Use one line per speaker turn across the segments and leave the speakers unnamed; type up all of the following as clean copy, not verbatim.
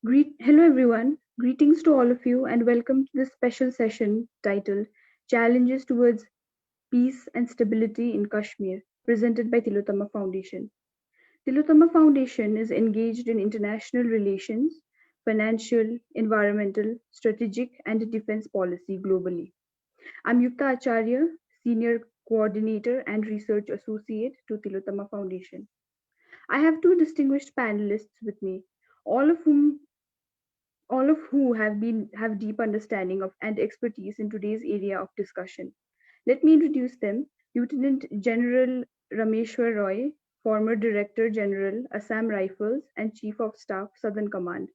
Hello everyone, greetings to all of you and welcome to this special session titled Challenges Towards Peace and Stability in Kashmir, presented by Tillotoma Foundation. Tillotoma Foundation is engaged in international relations, financial, environmental, strategic and defense policy globally. I'm Yukta Acharya, Senior Coordinator and Research Associate to Tillotoma Foundation. I have two distinguished panelists with me, all of whom all of who have deep understanding of and expertise in today's area of discussion. Let me introduce them. Lieutenant General Rameshwar Roy, former Director General, Assam Rifles and Chief of Staff, Southern Command,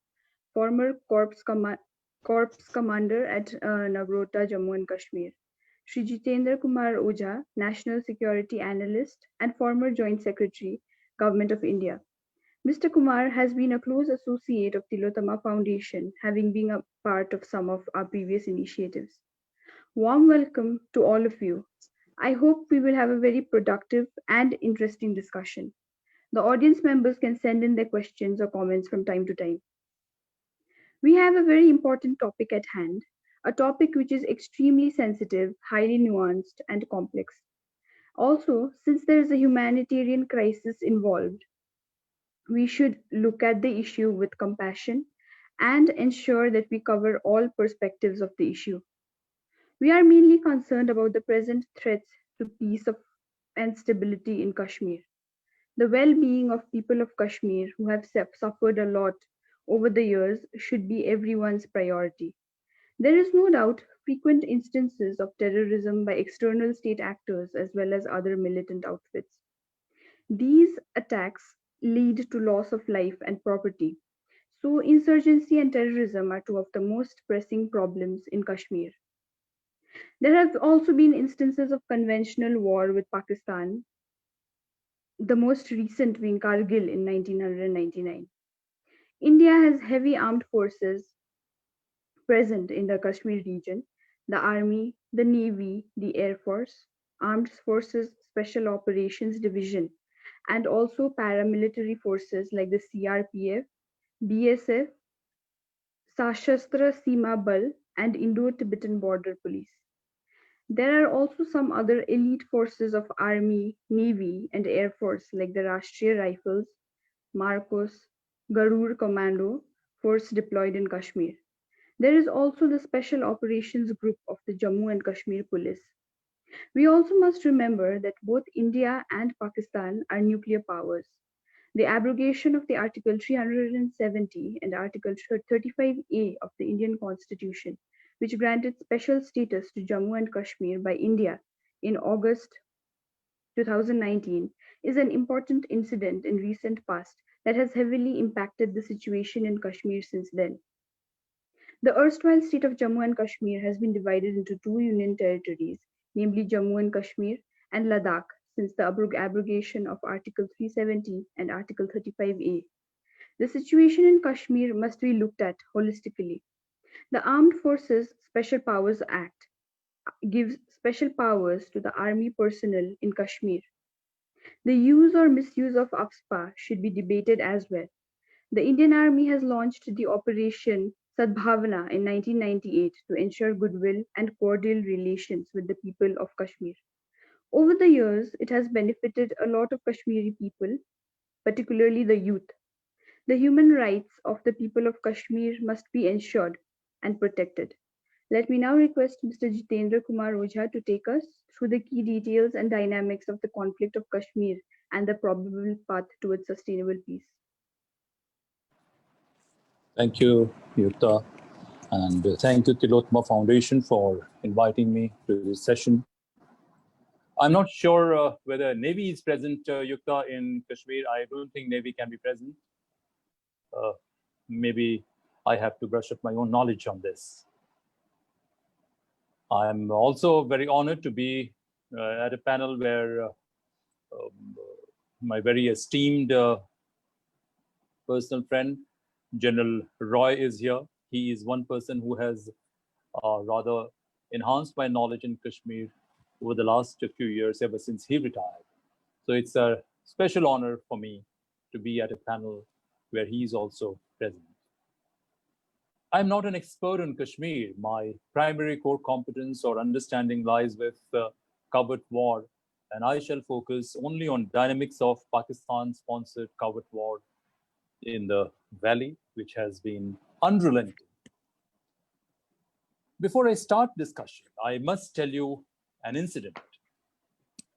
former Corps Commander at Nagrota, Jammu and Kashmir. Shri Jitendra Kumar Ojha, National Security Analyst and former Joint Secretary, Government of India. Mr. Kumar has been a close associate of Tillotoma Foundation, having been a part of some of our previous initiatives. Warm welcome to all of you. I hope we will have a very productive and interesting discussion. The audience members can send in their questions or comments from time to time. We have a very important topic at hand, a topic which is extremely sensitive, highly nuanced, and complex. Also, since there is a humanitarian crisis involved, we should look at the issue with compassion and ensure that we cover all perspectives of the issue. We are mainly concerned about the present threats to and stability in Kashmir. The well being of people of Kashmir who have suffered a lot over the years should be everyone's priority. There is no doubt frequent instances of terrorism by external state actors as well as other militant outfits. These attacks lead to loss of life and property. So, insurgency and terrorism are two of the most pressing problems in Kashmir. There have also been instances of conventional war with Pakistan, the most recent being Kargil in 1999. India has heavy armed forces present in the Kashmir region: the Army, the Navy, the Air Force, Armed Forces Special Operations Division, and also paramilitary forces like the CRPF, BSF, Sashastra Seema Bal, and Indo-Tibetan Border Police. There are also some other elite forces of Army, Navy, and Air Force like the Rashtriya Rifles, Marcos, Garud Commando Force deployed in Kashmir. There is also the Special Operations Group of the Jammu and Kashmir Police. We also must remember that both India and Pakistan are nuclear powers. The abrogation of the Article 370 and Article 35A of the Indian Constitution, which granted special status to Jammu and Kashmir by India in August 2019, is an important incident in recent past that has heavily impacted the situation in Kashmir since then. The erstwhile state of Jammu and Kashmir has been divided into two union territories, namely Jammu and Kashmir and Ladakh, since the abrogation of Article 370 and Article 35A. The situation in Kashmir must be looked at holistically. The Armed Forces Special Powers Act gives special powers to the army personnel in Kashmir. The use or misuse of AFSPA should be debated as well. The Indian Army has launched the Operation Sadbhavana in 1998 to ensure goodwill and cordial relations with the people of Kashmir. Over the years, it has benefited a lot of Kashmiri people, particularly the youth. The human rights of the people of Kashmir must be ensured and protected. Let me now request Mr. Jitendra Kumar Ojha to take us through the key details and dynamics of the conflict of Kashmir and the probable path towards sustainable peace.
Thank you, Yukta, and thank you, Tillotoma Foundation, for inviting me to this session. I'm not sure whether Navy is present, Yukta, in Kashmir. I don't think Navy can be present. Maybe I have to brush up my own knowledge on this. I'm also very honored to be at a panel where my very esteemed personal friend, General Roy, is here. He is one person who has rather enhanced my knowledge in Kashmir over the last few years, ever since he retired. So it's a special honor for me to be at a panel where he is also present. I'm not an expert on Kashmir. My primary core competence or understanding lies with covert war, and I shall focus only on dynamics of Pakistan-sponsored covert war in the valley, which has been unrelenting. Before I start discussion, I must tell you an incident.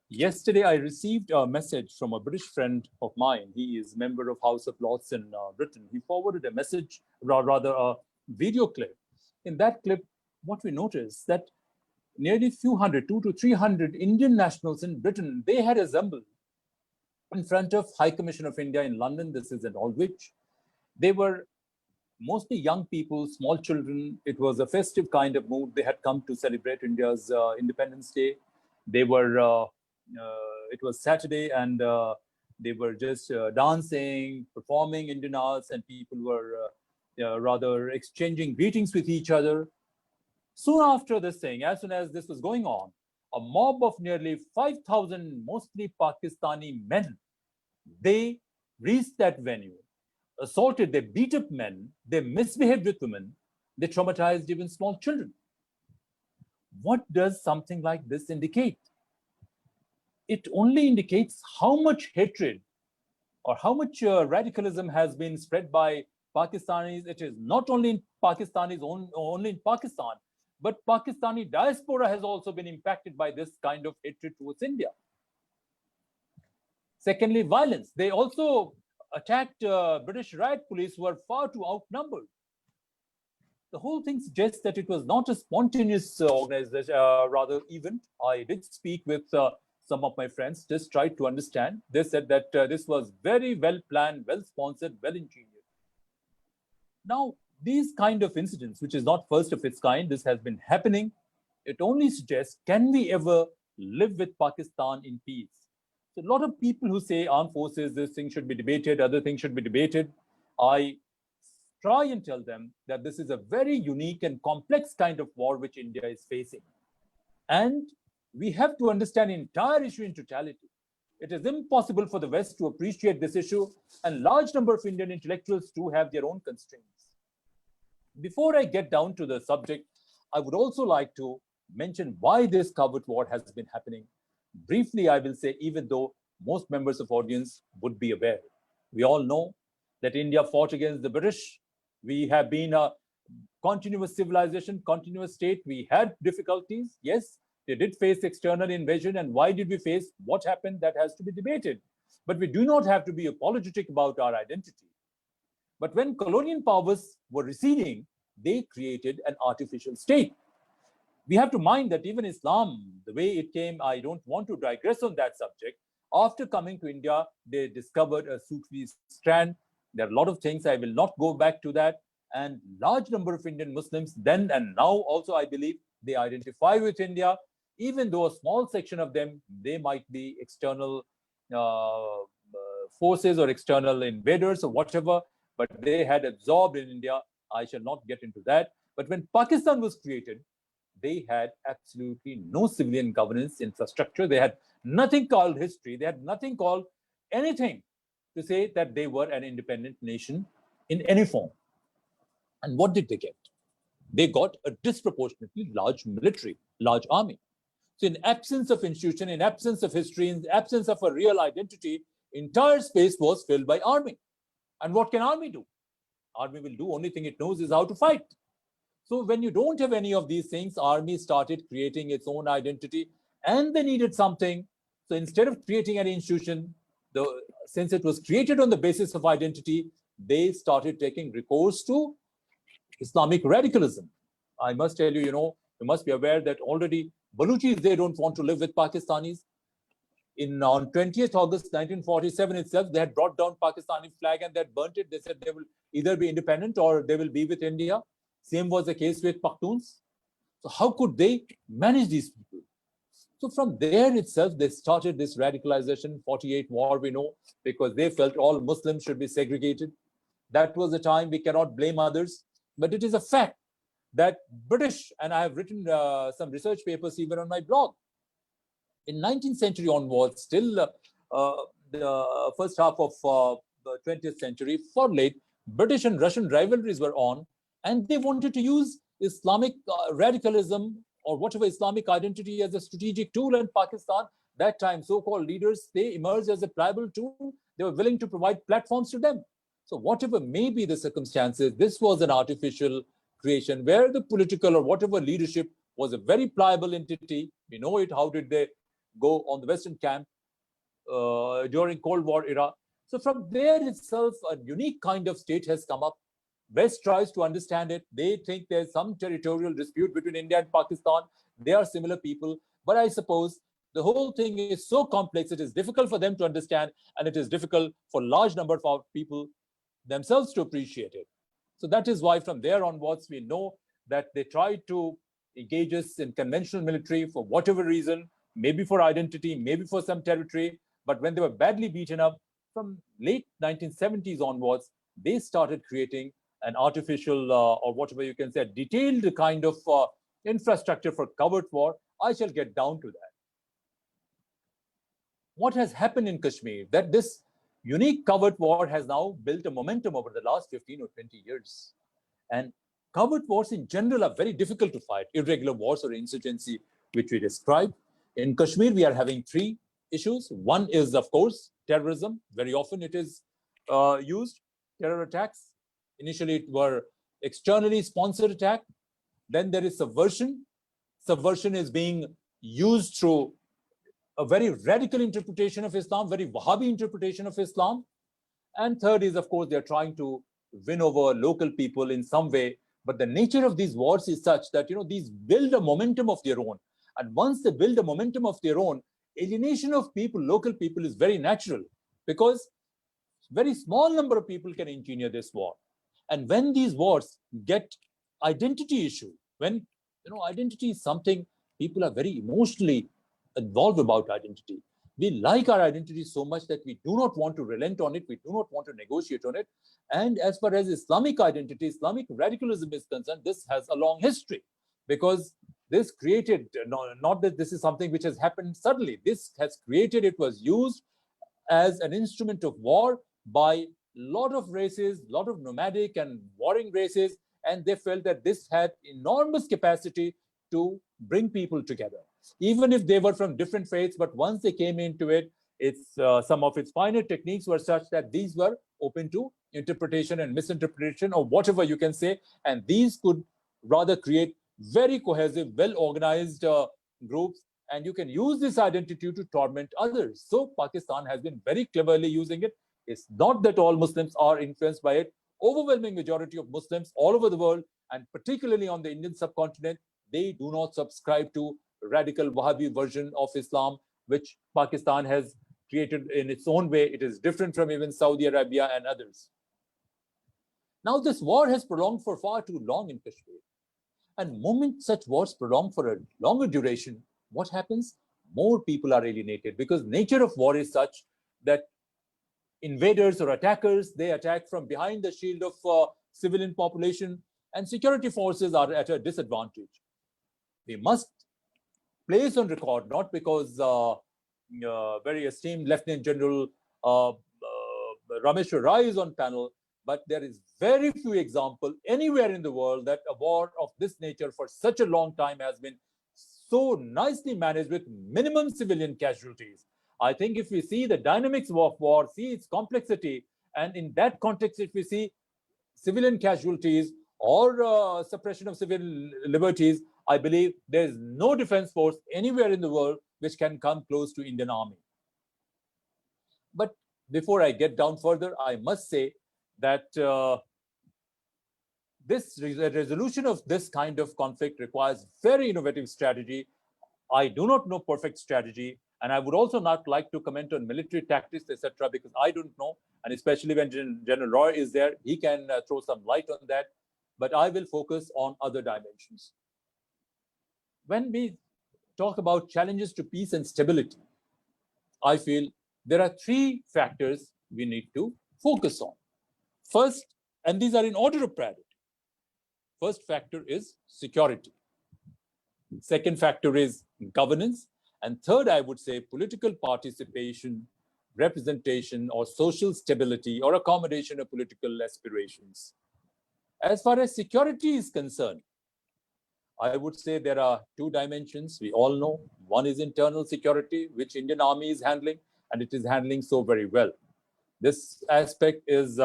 Yesterday, I received a message from a British friend of mine. He is a member of House of Lords in Britain. He forwarded a message, rather a video clip. In that clip, what we noticed that nearly few hundred, 200 to 300 Indian nationals in Britain, they had assembled in front of High Commission of India in London. This is in Aldwych. They were mostly young people, small children. It was a festive kind of mood. They had come to celebrate India's Independence Day. They were, it was Saturday, and they were just dancing, performing Indian arts, and people were rather exchanging greetings with each other. Soon after this thing, as soon as this was going on, a mob of nearly 5,000, mostly Pakistani men, they reached that venue, assaulted, they beat up men, they misbehaved with women, they traumatized even small children. What does something like this indicate? It only indicates how much hatred or how much radicalism has been spread by Pakistanis. It is not only in Pakistanis, only in Pakistan, but Pakistani diaspora has also been impacted by this kind of hatred towards India. Secondly, violence. They also attacked British riot police who are far too outnumbered. The whole thing suggests that it was not a spontaneous organization, rather event. I did speak with some of my friends, just tried to understand. They said that this was very well planned, well sponsored, well engineered. Now, these kind of incidents, which is not first of its kind, this has been happening. It only suggests, can we ever live with Pakistan in peace? So a lot of people who say armed forces, this thing should be debated, other things should be debated. I try and tell them that this is a very unique and complex kind of war which India is facing. And we have to understand the entire issue in totality. It is impossible for the West to appreciate this issue, and large number of Indian intellectuals too have their own constraints. Before I get down to the subject, I would also like to mention why this covert war has been happening. Briefly, I will say, even though most members of audience would be aware, we all know that India fought against the British. We have been a continuous civilization, continuous state. We had difficulties. Yes, they did face external invasion. And why did we face? What happened? That has to be debated. But we do not have to be apologetic about our identity. But when colonial powers were receding, they created an artificial state. We have to mind that even Islam, the way it came, I don't want to digress on that subject. After coming to India, they discovered a Sufi strand. There are a lot of things. I will not go back to that. And large number of Indian Muslims then and now also, I believe, they identify with India, even though a small section of them, they might be external forces or external invaders or whatever, but they had absorbed in India. I shall not get into that. But when Pakistan was created, they had absolutely no civilian governance infrastructure. They had nothing called history. They had nothing called anything to say that they were an independent nation in any form. And what did they get? They got a disproportionately large military, large army. So in absence of institution, in absence of history, in absence of a real identity, entire space was filled by army. And what can army do? Army will do, only thing it knows is how to fight. So when you don't have any of these things, army started creating its own identity, and they needed something. So instead of creating an institution, since it was created on the basis of identity, they started taking recourse to Islamic radicalism. I must tell you, you must be aware that already Baluchis, they don't want to live with Pakistanis. On 20th August 1947 itself, they had brought down Pakistani flag and they had burnt it. They said they will either be independent or they will be with India. Same was the case with Pakhtuns. So how could they manage these people? So from there itself, they started this radicalization, 48 war, we know, because they felt all Muslims should be segregated. That was the time. We cannot blame others. But it is a fact that British, and I have written some research papers even on my blog, in 19th century onwards, still the first half of the 20th century, for late, British and Russian rivalries were on. And they wanted to use Islamic radicalism or whatever Islamic identity as a strategic tool in Pakistan. That time, so-called leaders, they emerged as a pliable tool. They were willing to provide platforms to them. So whatever may be the circumstances, this was an artificial creation where the political or whatever leadership was a very pliable entity. We know it. How did they go on the Western camp during Cold War era? So from there itself, a unique kind of state has come up. West tries to understand it. They think there's some territorial dispute between India and Pakistan. They are similar people. But I suppose the whole thing is so complex, it is difficult for them to understand, and it is difficult for a large number of people themselves to appreciate it. So that is why from there onwards, we know that they tried to engage us in conventional military for whatever reason, maybe for identity, maybe for some territory. But when they were badly beaten up, from late 1970s onwards, they started creating an artificial or whatever you can say, detailed kind of infrastructure for covert war. I shall get down to that. What has happened in Kashmir, that this unique covert war has now built a momentum over the last 15 or 20 years. And covert wars in general are very difficult to fight, irregular wars or insurgency, which we described. In Kashmir, we are having three issues. One is, of course, terrorism. Very often it is used, terror attacks. Initially, it were externally sponsored attack. Then there is subversion. Subversion is being used through a very radical interpretation of Islam, very Wahhabi interpretation of Islam. And third is, of course, they're trying to win over local people in some way. But the nature of these wars is such that, these build a momentum of their own. And once they build a momentum of their own, alienation of people, local people, is very natural, because very small number of people can engineer this war. And when these wars get identity issue, when identity is something people are very emotionally involved about identity. We like our identity so much that we do not want to relent on it. We do not want to negotiate on it. And as far as Islamic identity, Islamic radicalism is concerned, this has a long history, because this created, not that this is something which has happened suddenly. This has created, it was used as an instrument of war by a lot of races, a lot of nomadic and warring races, and they felt that this had enormous capacity to bring people together, even if they were from different faiths. But once they came into it, some of its finer techniques were such that these were open to interpretation and misinterpretation, or whatever you can say, and these could rather create very cohesive, well-organized groups, and you can use this identity to torment others. So Pakistan has been very cleverly using it. It's not that all Muslims are influenced by it. Overwhelming majority of Muslims all over the world, and particularly on the Indian subcontinent, they do not subscribe to radical Wahhabi version of Islam, which Pakistan has created in its own way. It is different from even Saudi Arabia and others. Now, this war has prolonged for far too long in Kashmir. And the moment such wars prolong for a longer duration, what happens? More people are alienated, because nature of war is such that invaders or attackers, they attack from behind the shield of civilian population, and security forces are at a disadvantage. We must place on record, not because very esteemed Lieutenant General Rameshwar is on panel, but there is very few examples anywhere in the world that a war of this nature for such a long time has been so nicely managed with minimum civilian casualties. I think if we see the dynamics of war, see its complexity, and in that context, if we see civilian casualties or suppression of civil liberties, I believe there is no defense force anywhere in the world which can come close to Indian Army. But before I get down further, I must say that this resolution of this kind of conflict requires very innovative strategy. I do not know perfect strategy, and I would also not like to comment on military tactics, etc., because I don't know, and especially when General Roy is there, he can throw some light on that. But I will focus on other dimensions. When we talk about challenges to peace and stability, I feel there are three factors we need to focus on. First, and these are in order of priority. First factor is security. Second factor is governance. And third, I would say political participation, representation, or social stability, or accommodation of political aspirations. As far as security is concerned, I would say there are two dimensions. We all know one is internal security, which Indian Army is handling, and it is handling so very well. This aspect is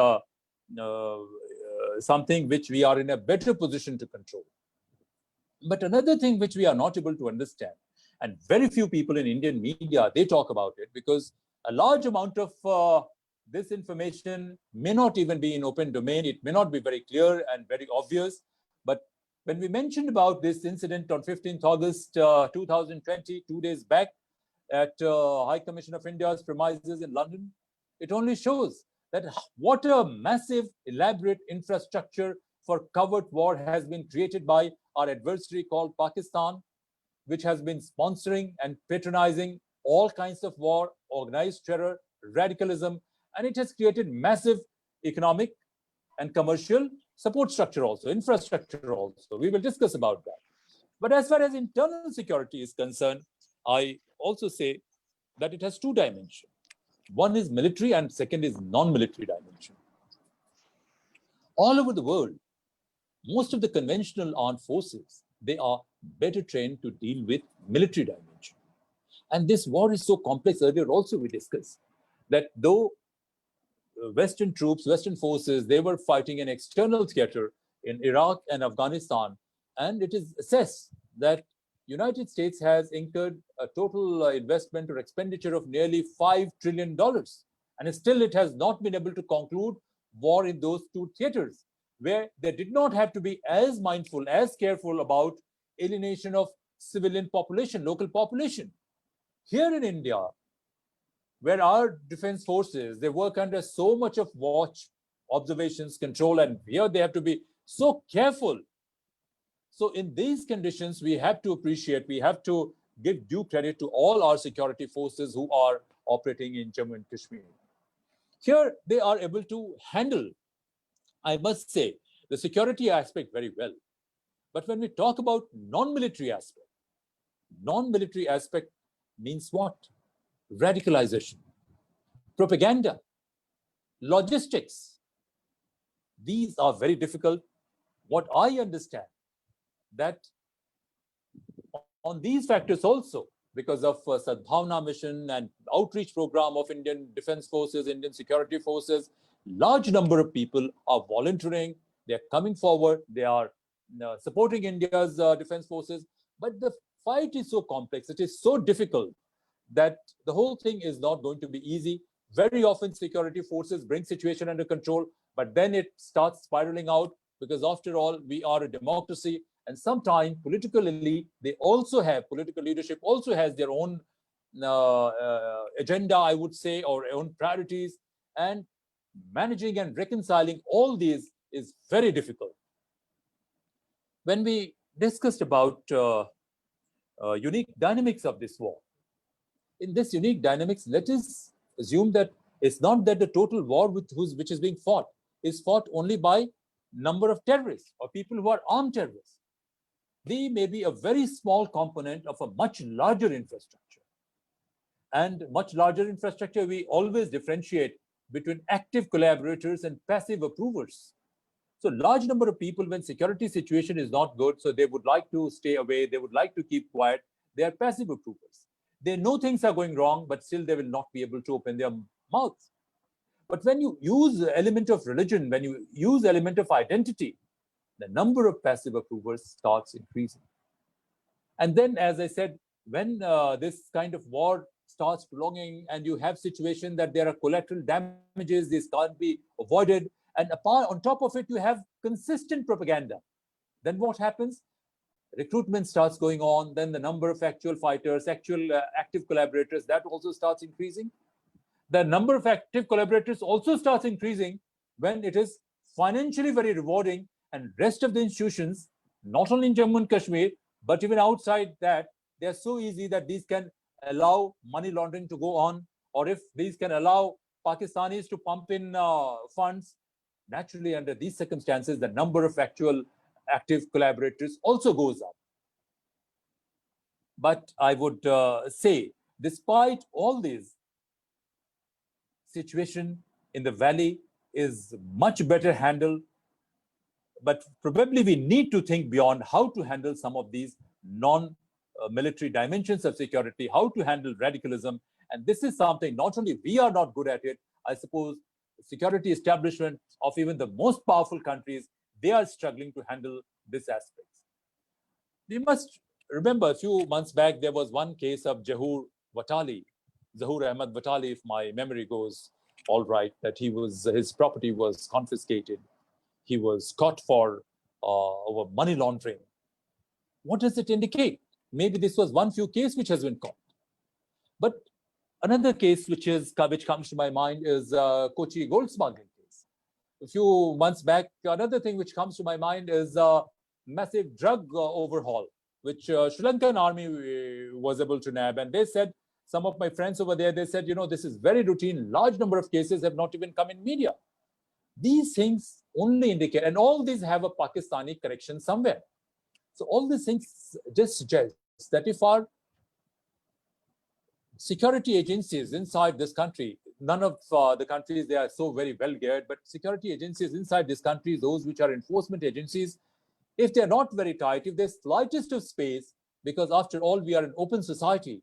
something which we are in a better position to control. But another thing which we are not able to understand, and very few people in Indian media, they talk about it, because a large amount of this information may not even be in open domain. It may not be very clear and very obvious. But when we mentioned about this incident on 15th August 2020, 2 days back, at High Commission of India's premises in London, it only shows that what a massive, elaborate infrastructure for covert war has been created by our adversary called Pakistan, which has been sponsoring and patronizing all kinds of war, organized terror, radicalism, and it has created massive economic and commercial support structure also, infrastructure also. We will discuss about that. But as far as internal security is concerned, I also say that it has two dimensions. One is military and second is non-military dimension. All over the world, most of the conventional armed forces, they are better trained to deal with military dimension. And this war is so complex. Earlier also we discussed that though Western troops, Western forces, they were fighting an external theater in Iraq and Afghanistan, and it is assessed that United States has incurred a total investment or expenditure of nearly $5 trillion. And still it has not been able to conclude war in those two theaters, where they did not have to be as mindful, as careful about alienation of civilian population, local population. Here in India, where our defense forces, they work under so much of watch, observations, control, and here they have to be so careful. So in these conditions, we have to appreciate, we have to give due credit to all our security forces who are operating in Jammu and Kashmir. Here, they are able to handle, I must say, the security aspect very well. But when we talk about non-military aspect means what? Radicalization, propaganda, logistics. These are very difficult. What I understand that on these factors also, because of Sadbhavna mission and outreach program of Indian Defense Forces, Indian Security Forces, large number of people are volunteering, they're coming forward, they are supporting India's defense forces. But the fight is so complex, it is so difficult that the whole thing is not going to be easy. Very often security forces bring situation under control, but then it starts spiraling out, because after all, we are a democracy, and sometimes political elite, they also have, political leadership also has their own agenda, I would say, or own priorities, and managing and reconciling all these is very difficult. When we discussed about unique dynamics of this war, in this unique dynamics, let us assume that it's not that the total war which is being fought is fought only by number of terrorists or people who are armed terrorists. They may be a very small component of a much larger infrastructure. And much larger infrastructure, we always differentiate between active collaborators and passive approvers. So large number of people, when security situation is not good, so they would like to stay away, they would like to keep quiet, they are passive approvers. They know things are going wrong, but still they will not be able to open their mouths. But when you use the element of religion, when you use the element of identity, the number of passive approvers starts increasing. And then, as I said, when this kind of war starts prolonging and you have situation that there are collateral damages, this can't be avoided, and on top of it, you have consistent propaganda, then what happens? Recruitment starts going on, then the number of actual fighters, actual active collaborators, that also starts increasing. The number of active collaborators also starts increasing when it is financially very rewarding, and rest of the institutions, not only in Jammu and Kashmir, but even outside that, they're so easy that these can allow money laundering to go on, or if these can allow Pakistanis to pump in funds, naturally under these circumstances, the number of actual active collaborators also goes up. But I would say, despite all these, situation in the valley is much better handled But probably we need to think beyond how to handle some of these non-military dimensions of security, how to handle radicalism. And this is something not only we are not good at it, I suppose security establishment of even the most powerful countries, they are struggling to handle this aspect. We must remember a few months back, there was one case of Zahur Ahmad Watali, if my memory goes all right, that his property was confiscated. He was caught for over money laundering. What does it indicate? Maybe this was one few case which has been caught. But another case which comes to my mind is Kochi gold smuggling case. A few months back, another thing which comes to my mind is a massive drug overhaul, which Sri Lankan army was able to nab. And they said, some of my friends over there, they said, this is very routine. Large number of cases have not even come in media. These things only indicate, and all these have a Pakistani correction somewhere. So all these things just suggest that if our security agencies inside this country, none of the countries, they are so very well geared, but security agencies inside this country, those which are enforcement agencies, if they're not very tight, if there's slightest of space, because after all, we are an open society,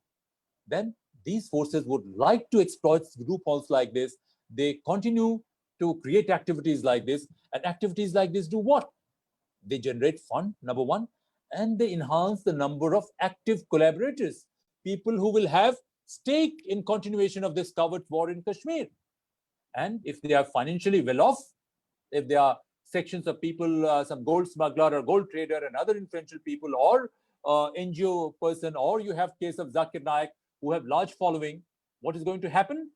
then these forces would like to exploit loopholes like this. They continue to create activities like this, and activities like this do what? They generate fund, number one, and they enhance the number of active collaborators, people who will have stake in continuation of this covert war in Kashmir. And if they are financially well off, if there are sections of people, some gold smuggler or gold trader and other influential people, or NGO person, or you have case of Zakir Naik who have large following, what is going to happen?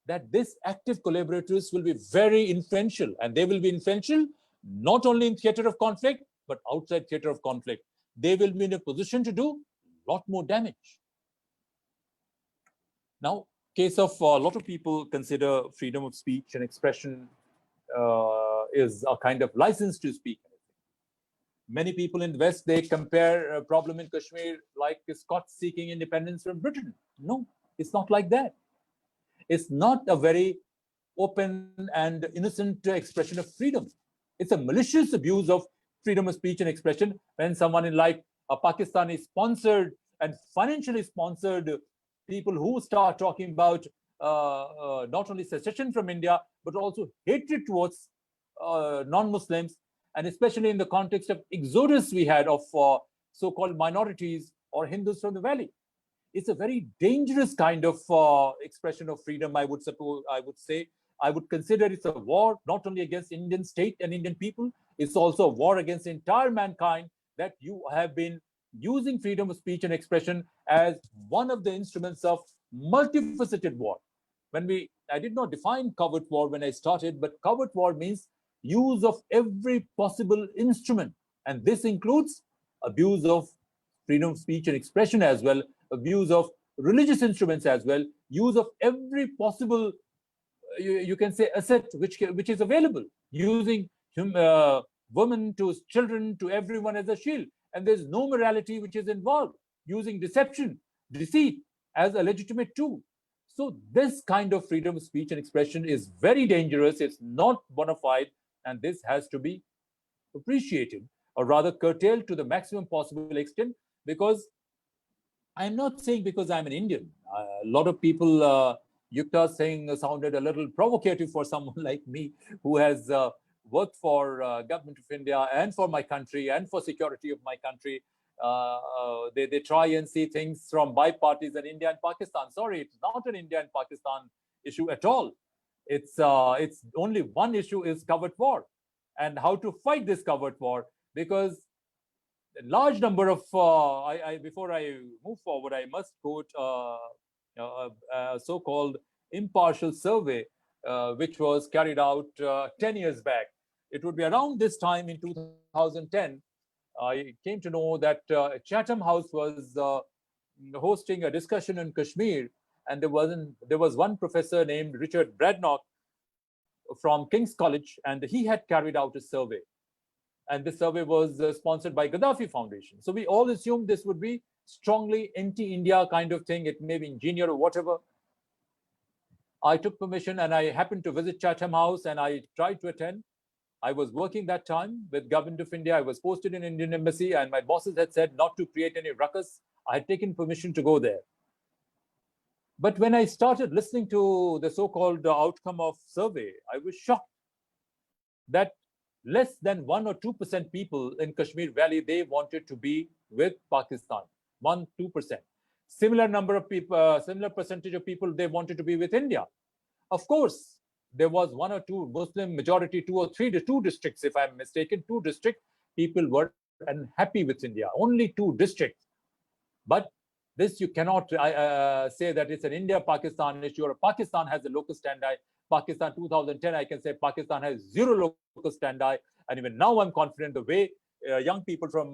That this active collaborators will be very influential, and they will be influential not only in theater of conflict, but outside theater of conflict. They will be in a position to do a lot more damage. Now, case of a lot of people consider freedom of speech and expression is a kind of license to speak. Many people in the West, they compare a problem in Kashmir like Scots seeking independence from Britain. No, it's not like that. It's not a very open and innocent expression of freedom. It's a malicious abuse of freedom of speech and expression when someone in like a Pakistani sponsored and financially sponsored people who start talking about not only secession from India, but also hatred towards non-Muslims, and especially in the context of exodus we had of so-called minorities or Hindus from the valley. It's a very dangerous kind of expression of freedom, I would say. I would consider it's a war not only against Indian state and Indian people, it's also a war against entire mankind, that you have been using freedom of speech and expression as one of the instruments of multifaceted war. I did not define covert war when I started, but covert war means use of every possible instrument. And this includes abuse of freedom of speech and expression as well, abuse of religious instruments as well, use of every possible, you can say, asset which is available, using women to children to everyone as a shield. And there's no morality which is involved, using deception, deceit as a legitimate tool. So this kind of freedom of speech and expression is very dangerous. It's not bona fide, and this has to be appreciated, or rather curtailed to the maximum possible extent, because I'm not saying because I'm an Indian. A lot of people, Yukta saying sounded a little provocative for someone like me who has worked for government of India and for my country and for security of my country. They try and see things from bipartisan India and Pakistan. Sorry, it's not an India and Pakistan issue at all. It's only one issue is covert war, and how to fight this covert war, because a large number of before I move forward, I must quote a so-called impartial survey which was carried out 10 years back. It would be around this time in 2010. I came to know that Chatham House was hosting a discussion in Kashmir, and there was one professor named Richard Bradnock from King's College, and he had carried out a survey. And this survey was sponsored by Gaddafi Foundation. So we all assumed this would be strongly anti-India kind of thing. It may be engineered or whatever. I took permission and I happened to visit Chatham House, and I tried to attend. I was working that time with Government of India. I was posted in Indian Embassy, and my bosses had said not to create any ruckus. I had taken permission to go there. But when I started listening to the so-called outcome of survey, I was shocked that less than 1 or 2% people in Kashmir Valley, they wanted to be with Pakistan. 1-2%. Similar number of people, similar percentage of people, they wanted to be with India. Of course, there was 1 or 2 Muslim majority, 2 or 3, 2 districts, if I'm mistaken, 2 districts, people were unhappy with India. Only 2 districts. But this you cannot say that it's an India-Pakistan issue, or Pakistan has a locus standi. Pakistan 2010, I can say Pakistan has 0 locus standi. And even now I'm confident the way young people from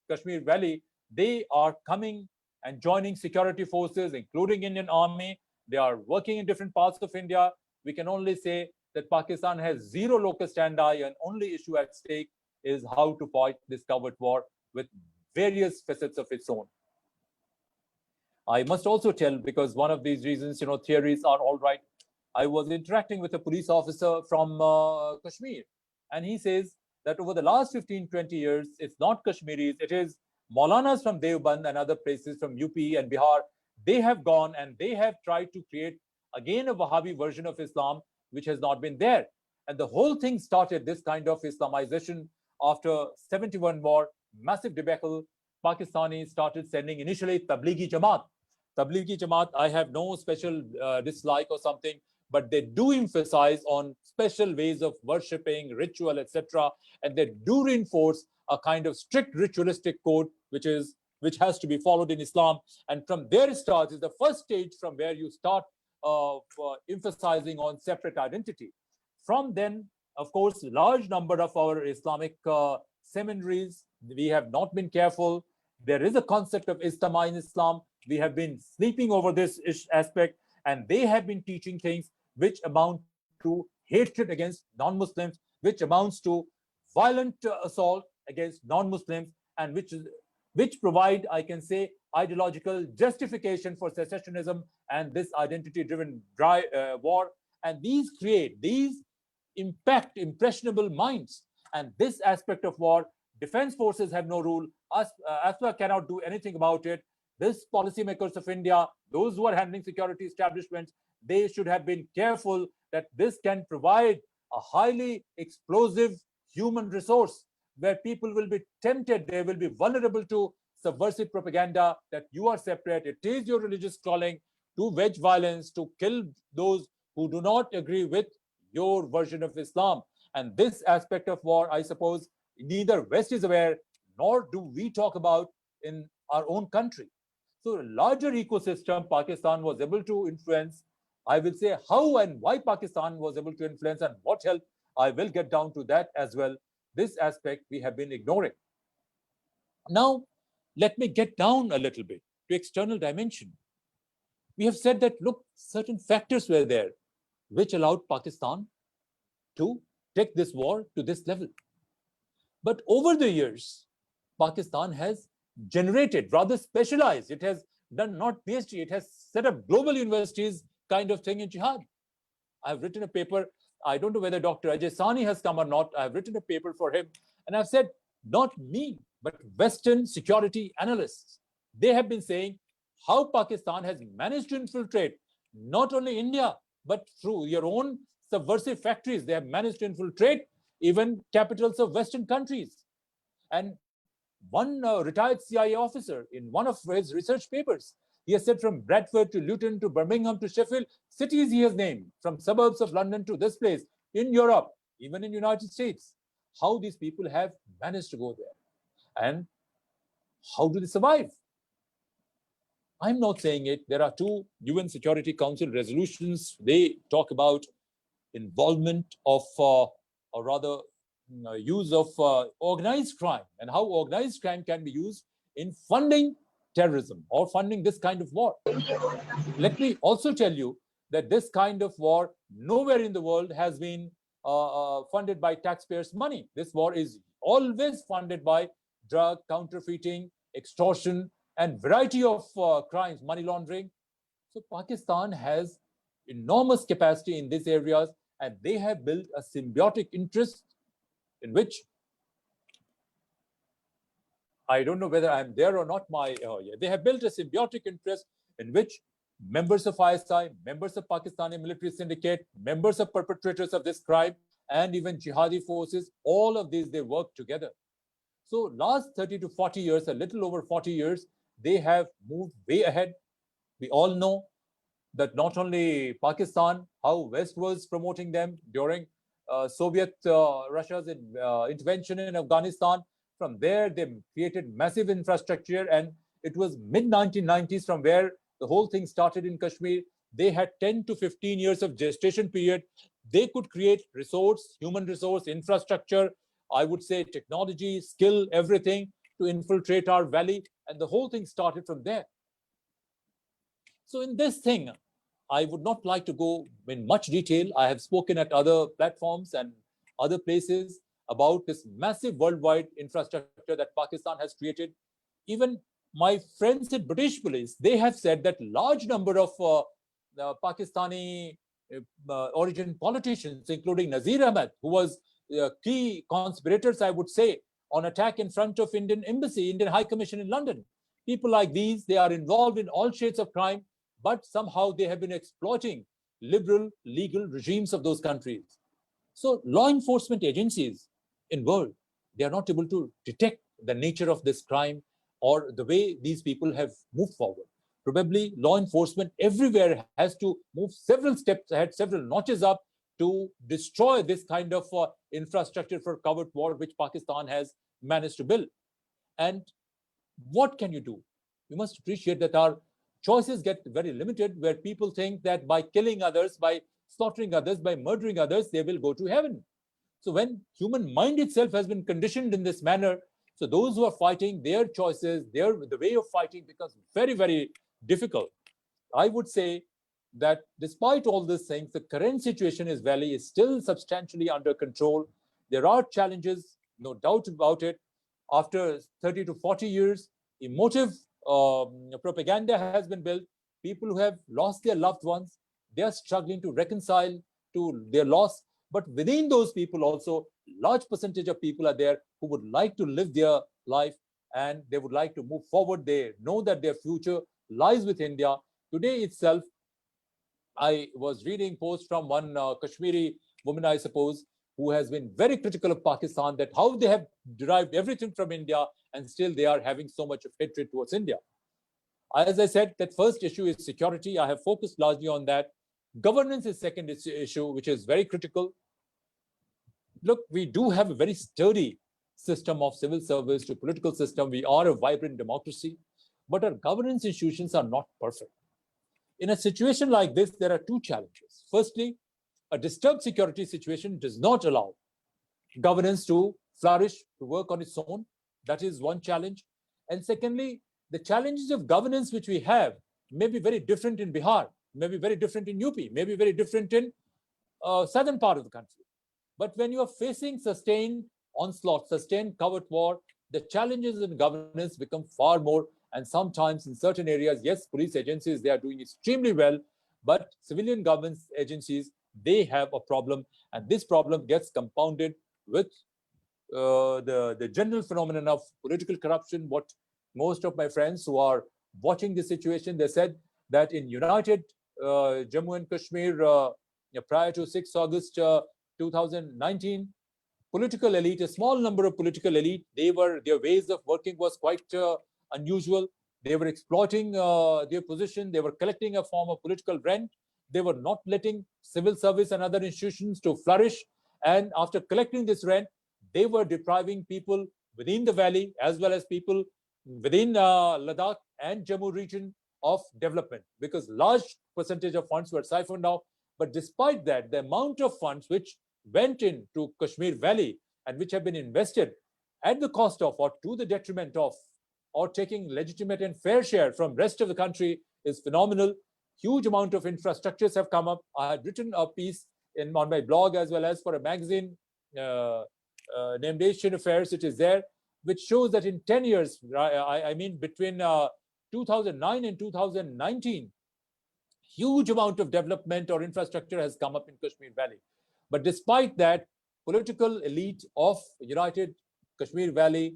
Kashmir Valley, they are coming and joining security forces, including Indian Army. They are working in different parts of India. We can only say that Pakistan has 0 locus standi, and only issue at stake is how to fight this covert war with various facets of its own. I must also tell, because one of these reasons, theories are all right. I was interacting with a police officer from Kashmir, and he says that over the last 15-20 years, it's not Kashmiris, it is Maulanas from Deoband and other places from UP and Bihar. They have gone and they have tried to create again a Wahhabi version of Islam, which has not been there. And the whole thing started, this kind of Islamization, after 71 war, massive debacle. Pakistanis started sending initially Tablighi Jamaat. Tablighi Jamaat, I have no special dislike or something, but they do emphasize on special ways of worshipping, ritual, etc. And they do reinforce a kind of strict ritualistic code, which has to be followed in Islam. And from there it starts, is the first stage from where you start emphasizing on separate identity. From then, of course, large number of our Islamic seminaries, we have not been careful. There is a concept of Ijtima in Islam. We have been sleeping over this aspect, and they have been teaching things which amount to hatred against non-Muslims, which amounts to violent assault against non-Muslims, and which provide, I can say, ideological justification for secessionism and this identity-driven war. And these impact impressionable minds. And this aspect of war, defense forces have no rule. ASPA cannot do anything about it. This policymakers of India, those who are handling security establishments, they should have been careful that this can provide a highly explosive human resource where people will be tempted, they will be vulnerable to subversive propaganda that you are separate, it is your religious calling to wage violence, to kill those who do not agree with your version of Islam. And this aspect of war, I suppose, neither West is aware, nor do we talk about in our own country. So a larger ecosystem Pakistan was able to influence. I will say how and why Pakistan was able to influence and what help. I will get down to that as well. This aspect we have been ignoring. Now, let me get down a little bit to external dimension. We have said that, look, certain factors were there which allowed Pakistan to take this war to this level. But over the years, Pakistan has generated, rather specialized. It has done not PhD, it has set up global universities kind of thing in jihad. I've written a paper, I don't know whether Dr. Ajay Sani has come or not. I've written a paper for him, and I've said, not me, but Western security analysts. They have been saying how Pakistan has managed to infiltrate not only India, but through your own subversive factories. They have managed to infiltrate even capitals of Western countries. And one retired CIA officer, in one of his research papers, he has said from Bradford to Luton to Birmingham to Sheffield, cities he has named, from suburbs of London to this place, in Europe, even in United States, how these people have managed to go there. And how do they survive? I'm not saying it. There are 2 UN Security Council resolutions. They talk about involvement of, or rather, use of organized crime, and how organized crime can be used in funding terrorism or funding this kind of war. Let me also tell you that this kind of war nowhere in the world has been funded by taxpayers' money. This war is always funded by drug, counterfeiting, extortion, and variety of crimes, money laundering. So Pakistan has enormous capacity in these areas, and they have built a symbiotic interest in which I don't know whether I'm there or not. They have built a symbiotic interest in which members of ISI, members of Pakistani military syndicate, members of perpetrators of this crime, and even jihadi forces, all of these, they work together. So last 30 to 40 years, a little over 40 years, they have moved way ahead. We all know that not only Pakistan, how West was promoting them during Soviet Russia's intervention in Afghanistan. From there, they created massive infrastructure, and it was mid-1990s from where the whole thing started in Kashmir. They had 10 to 15 years of gestation period. They could create resource, human resource, infrastructure, I would say technology, skill, everything to infiltrate our valley. And the whole thing started from there. So in this thing, I would not like to go in much detail. I have spoken at other platforms and other places about this massive worldwide infrastructure that Pakistan has created. Even my friends at British police, they have said that large number of Pakistani origin politicians, including Nazir Ahmed, who was key conspirators, I would say, on attack in front of Indian embassy, Indian High Commission in London. People like these, they are involved in all shades of crime, but somehow they have been exploiting liberal legal regimes of those countries. So law enforcement agencies in world, they are not able to detect the nature of this crime or the way these people have moved forward. Probably law enforcement everywhere has to move several steps ahead, several notches up to destroy this kind of infrastructure for covert war which Pakistan has managed to build. And what can you do? You must appreciate that our choices get very limited, where people think that by killing others, by slaughtering others, by murdering others, they will go to heaven. So when human mind itself has been conditioned in this manner, so those who are fighting, their choices, the way of fighting becomes very, very difficult. I would say that despite all these things, the current situation in Valley is still substantially under control. There are challenges, no doubt about it. After 30 to 40 years, emotive propaganda has been built. People who have lost their loved ones, they are struggling to reconcile to their loss. But within those people also, large percentage of people are there who would like to live their life and they would like to move forward. They know that their future lies with India. Today itself, I was reading posts from one Kashmiri woman, I suppose, who has been very critical of Pakistan, that how they have derived everything from India and still they are having so much of hatred towards India. As I said, that first issue is security. I have focused largely on that. Governance is second issue, which is very critical. Look, we do have a very sturdy system of civil service to political system. We are a vibrant democracy, but our governance institutions are not perfect. In a situation like this, there are two challenges. Firstly, a disturbed security situation does not allow governance to flourish, to work on its own. That is one challenge. And secondly, the challenges of governance which we have may be very different in Bihar, may be very different in UP, may be very different in southern part of the country. But when you are facing sustained onslaught, sustained covert war, the challenges in governance become far more. And sometimes in certain areas, yes, police agencies, they are doing extremely well, but civilian governance agencies, they have a problem. And this problem gets compounded with the general phenomenon of political corruption. What most of my friends who are watching the situation, they said that in United Jammu and Kashmir, prior to 6 August 2019, political elite, a small number of political elite, their ways of working was quite unusual. They were exploiting their position. They were collecting a form of political rent. They were not letting civil service and other institutions to flourish. And after collecting this rent, they were depriving people within the valley as well as people within Ladakh and Jammu region of development, because large percentage of funds were siphoned out. But despite that, the amount of funds which went into Kashmir Valley and which have been invested at the cost of or to the detriment of or taking legitimate and fair share from rest of the country is phenomenal. Huge amount of infrastructures have come up. I had written a piece on my blog as well as for a magazine named Asian Affairs, which is there, which shows that in 10 years, I mean between 2009 and 2019, huge amount of development or infrastructure has come up in Kashmir Valley. But despite that, political elite of United Kashmir Valley,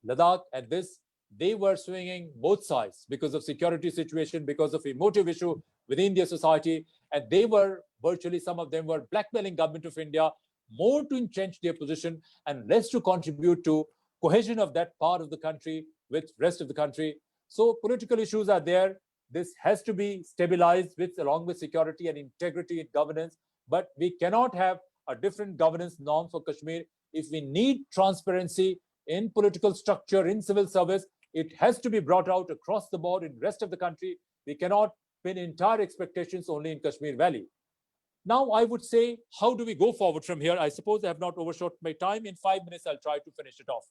Ladakh, and this, they were swinging both sides because of security situation, because of emotive issue within their society, and they were virtually, some of them were blackmailing government of India more to entrench their position and less to contribute to cohesion of that part of the country with rest of the country. So political issues are there. This has to be stabilized with, along with security and integrity in governance, but we cannot have a different governance norm for Kashmir. If we need transparency in political structure, in civil service, it has to be brought out across the board in rest of the country. We cannot pin entire expectations only in Kashmir Valley. Now, I would say, how do we go forward from here? I suppose I have not overshot my time. In 5 minutes, I'll try to finish it off.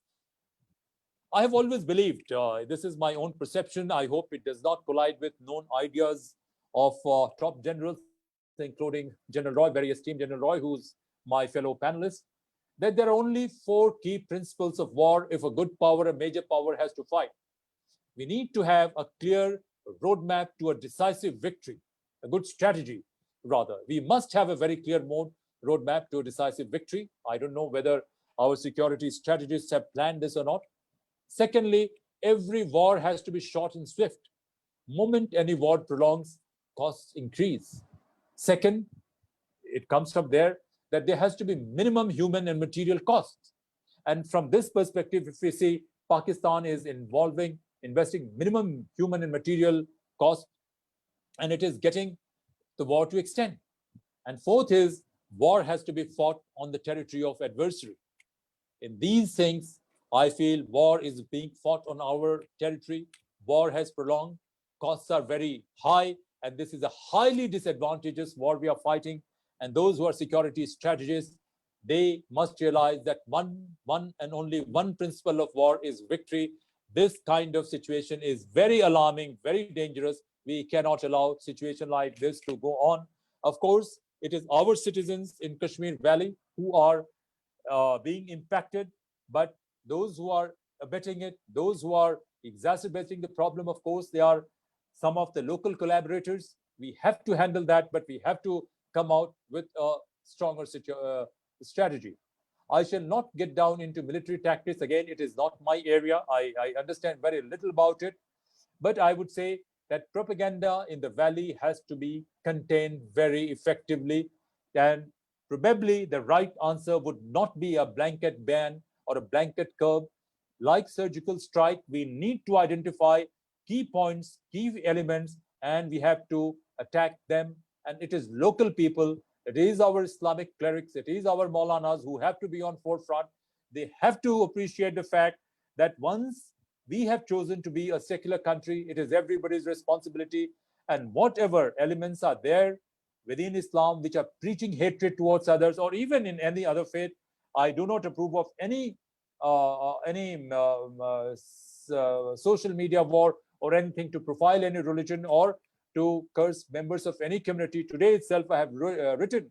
I have always believed, this is my own perception, I hope it does not collide with known ideas of top generals, including General Roy, very esteemed General Roy, who's my fellow panelist, that there are only 4 key principles of war if a good power, a major power, has to fight. We need to have a clear roadmap to a decisive victory, a good strategy, rather. We must have a very clear roadmap to a decisive victory. I don't know whether our security strategists have planned this or not. Secondly, every war has to be short and swift. Moment any war prolongs, costs increase. Second, it comes from there that there has to be minimum human and material costs. And from this perspective, if we see Pakistan is investing minimum human and material cost, and it is getting the war to extend. And fourth is, war has to be fought on the territory of adversary. In these things, I feel war is being fought on our territory. War has prolonged. Costs are very high. And this is a highly disadvantageous war we are fighting. And those who are security strategists, they must realize that one and only one principle of war is victory. This kind of situation is very alarming, very dangerous. We cannot allow a situation like this to go on. Of course, it is our citizens in Kashmir Valley who are being impacted, but those who are abetting it, those who are exacerbating the problem, of course, they are some of the local collaborators. We have to handle that, but we have to come out with a stronger strategy. I shall not get down into military tactics. Again, it is not my area. I understand very little about it. But I would say that propaganda in the valley has to be contained very effectively. And probably the right answer would not be a blanket ban or a blanket curb. Like surgical strike, we need to identify key points, key elements, and we have to attack them. And it is local people, it is our Islamic clerics, it is our Maulanas who have to be on forefront. They have to appreciate the fact that once we have chosen to be a secular country, it is everybody's responsibility. And whatever elements are there within Islam which are preaching hatred towards others, or even in any other faith, I do not approve of any social media war or anything to profile any religion or to curse members of any community. Today itself, I have written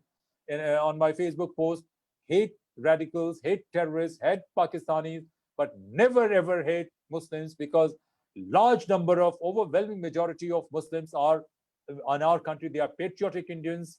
on my Facebook post, hate radicals, hate terrorists, hate Pakistanis, but never ever hate Muslims, because large number of, overwhelming majority of Muslims are in our country. They are patriotic Indians.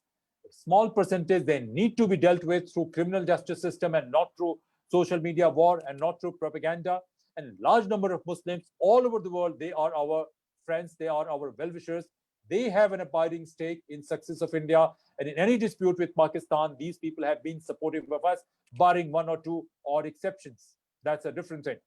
Small percentage, they need to be dealt with through criminal justice system and not through social media war and not through propaganda. And large number of Muslims all over the world, they are our friends, they are our well-wishers. They have an abiding stake in success of India. And in any dispute with Pakistan, these people have been supportive of us, barring 1 or 2 odd exceptions. That's a different thing.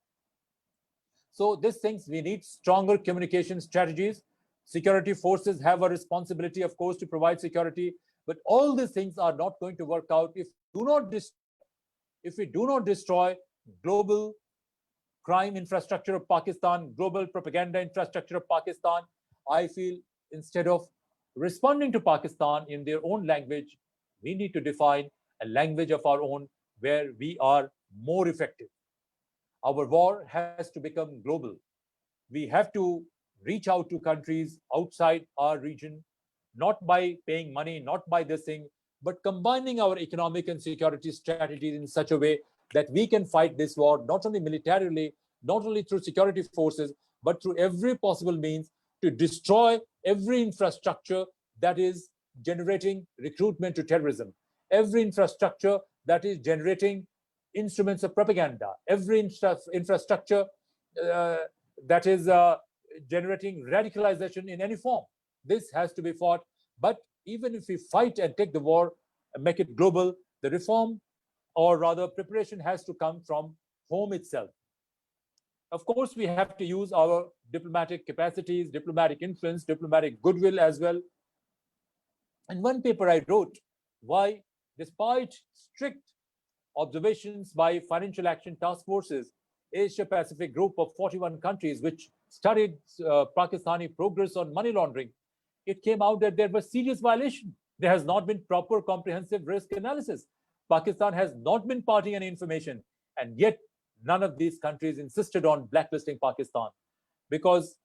So these things, we need stronger communication strategies. Security forces have a responsibility, of course, to provide security. But all these things are not going to work out if we do not destroy global crime infrastructure of Pakistan, global propaganda infrastructure of Pakistan. I feel instead of responding to Pakistan in their own language, we need to define a language of our own where we are more effective. Our war has to become global. We have to reach out to countries outside our region, not by paying money, not by this thing, but combining our economic and security strategies in such a way that we can fight this war, not only militarily, not only through security forces, but through every possible means to destroy every infrastructure that is generating recruitment to terrorism, every infrastructure that is generating instruments of propaganda, every infrastructure that is generating radicalization in any form. This has to be fought. But even if we fight and take the war and make it global, the reform, or rather preparation, has to come from home itself. Of course, we have to use our diplomatic capacities, diplomatic influence, diplomatic goodwill as well. In one paper I wrote why, despite strict observations by financial action task forces, Asia Pacific group of 41 countries which studied Pakistani progress on money laundering, it came out that there was serious violation. There has not been proper comprehensive risk analysis. Pakistan has not been parting any information, and yet none of these countries insisted on blacklisting Pakistan, because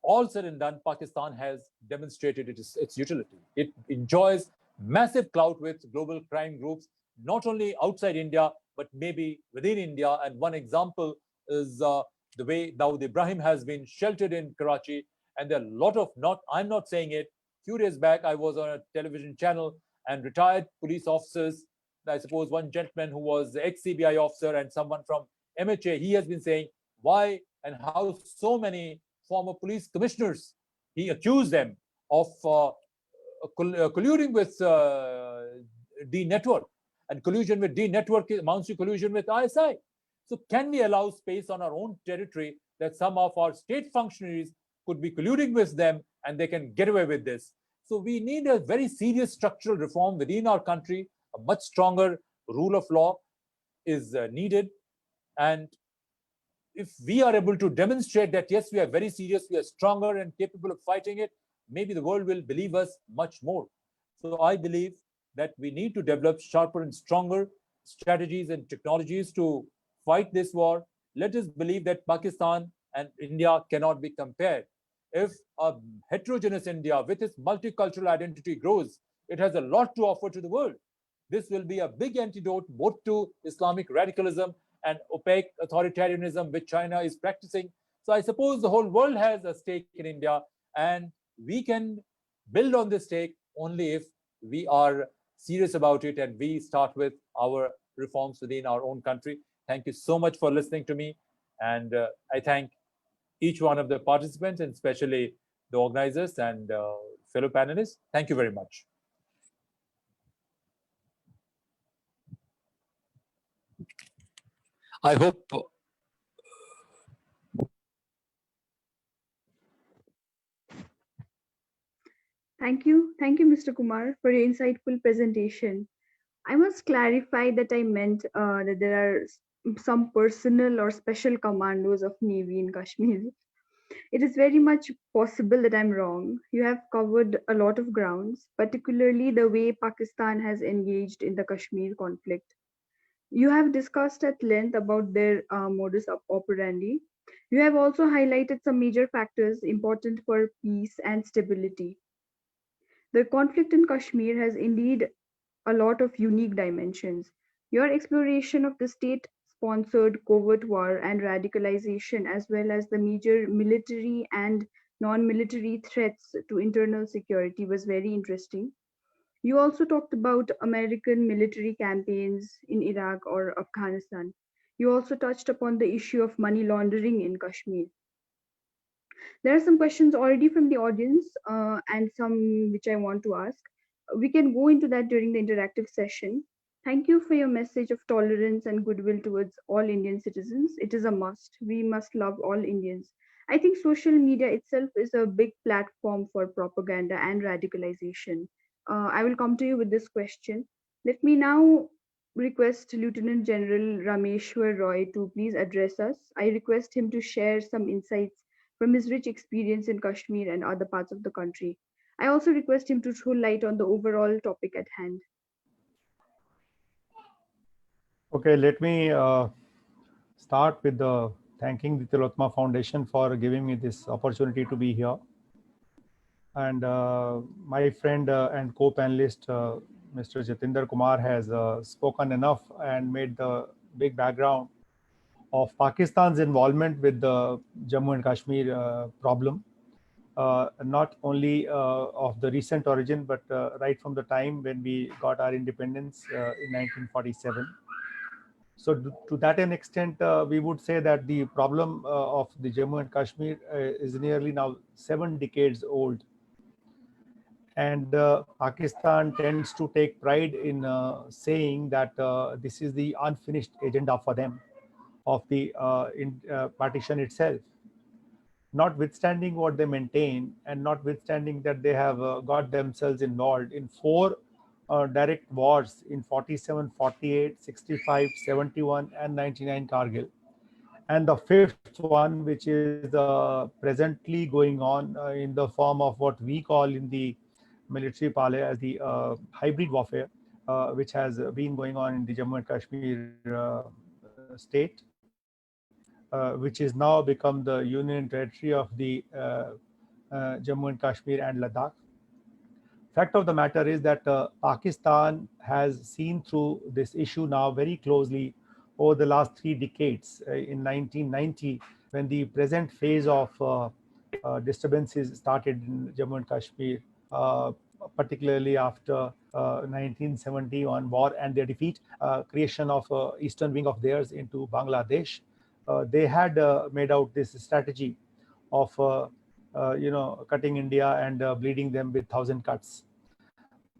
all said and done, Pakistan has demonstrated its utility. It enjoys massive clout with global crime groups, not only outside India, but maybe within India. And one example is the way Dawood Ibrahim has been sheltered in Karachi. And there are a lot of, I'm not saying it, few days back, I was on a television channel, and retired police officers, I suppose one gentleman who was ex-CBI officer and someone from MHA, he has been saying why and how so many former police commissioners, he accused them of colluding with D Network, and collusion with D Network amounts to collusion with ISI. So can we allow space on our own territory that some of our state functionaries could be colluding with them and they can get away with this? So we need a very serious structural reform within our country. A much stronger rule of law is needed. And if we are able to demonstrate that, yes, we are very serious, we are stronger and capable of fighting it, maybe the world will believe us much more. So I believe that we need to develop sharper and stronger strategies and technologies to fight this war. Let us believe that Pakistan and India cannot be compared. If a heterogeneous India with its multicultural identity grows, it has a lot to offer to the world. This will be a big antidote both to Islamic radicalism and opaque authoritarianism which China is practicing. So I suppose the whole world has a stake in India, and we can build on this stake only if we are serious about it and we start with our reforms within our own country. Thank you so much for listening to me, and I thank each one of the participants, and especially the organizers and fellow panelists. Thank you very much. I hope.
Thank you, Mr. Kumar, for your insightful presentation. I must clarify that I meant that there are some personal or special commandos of Navy in Kashmir. It is very much possible that I'm wrong. You have covered a lot of grounds, particularly the way Pakistan has engaged in the Kashmir conflict. You have discussed at length about their modus operandi. You have also highlighted some major factors important for peace and stability. The conflict in Kashmir has indeed a lot of unique dimensions. Your exploration of the state sponsored covert war and radicalization, as well as the major military and non military threats to internal security, was very interesting. You also talked about American military campaigns in Iraq or Afghanistan. You also touched upon the issue of money laundering in Kashmir. There are some questions already from the audience and some which I want to ask. We can go into that during the interactive session. Thank you for your message of tolerance and goodwill towards all Indian citizens. It is a must. We must love all Indians. I think social media itself is a big platform for propaganda and radicalization. I will come to you with this question. Let me now request Lieutenant General Rameshwar Roy to please address us. I request him to share some insights from his rich experience in Kashmir and other parts of the country. I also request him to throw light on the overall topic at hand.
Okay, let me start with thanking the Tillotoma Foundation for giving me this opportunity to be here. And my friend and co-panelist, Mr. Jitendra Kumar, has spoken enough and made the big background of Pakistan's involvement with the Jammu and Kashmir problem. not only of the recent origin, but right from the time when we got our independence in 1947. So to that an extent, we would say that the problem of the Jammu and Kashmir is nearly now 7 decades old. And Pakistan tends to take pride in saying that this is the unfinished agenda for them of the partition itself. Notwithstanding what they maintain, and notwithstanding that they have got themselves involved in 4 direct wars in 47, 48, 65, 71, and 99 Kargil. And the 5th one, which is presently going on in the form of what we call in the military parley as the hybrid warfare, which has been going on in the Jammu and Kashmir state, which is now become the union territory of the Jammu and Kashmir and Ladakh. Fact of the matter is that Pakistan has seen through this issue now very closely over the last 3 decades. In 1990, when the present phase of disturbances started in Jammu and Kashmir, particularly after 1971 war and their defeat, creation of eastern wing of theirs into Bangladesh, they had made out this strategy of cutting India and bleeding them with 1,000 cuts.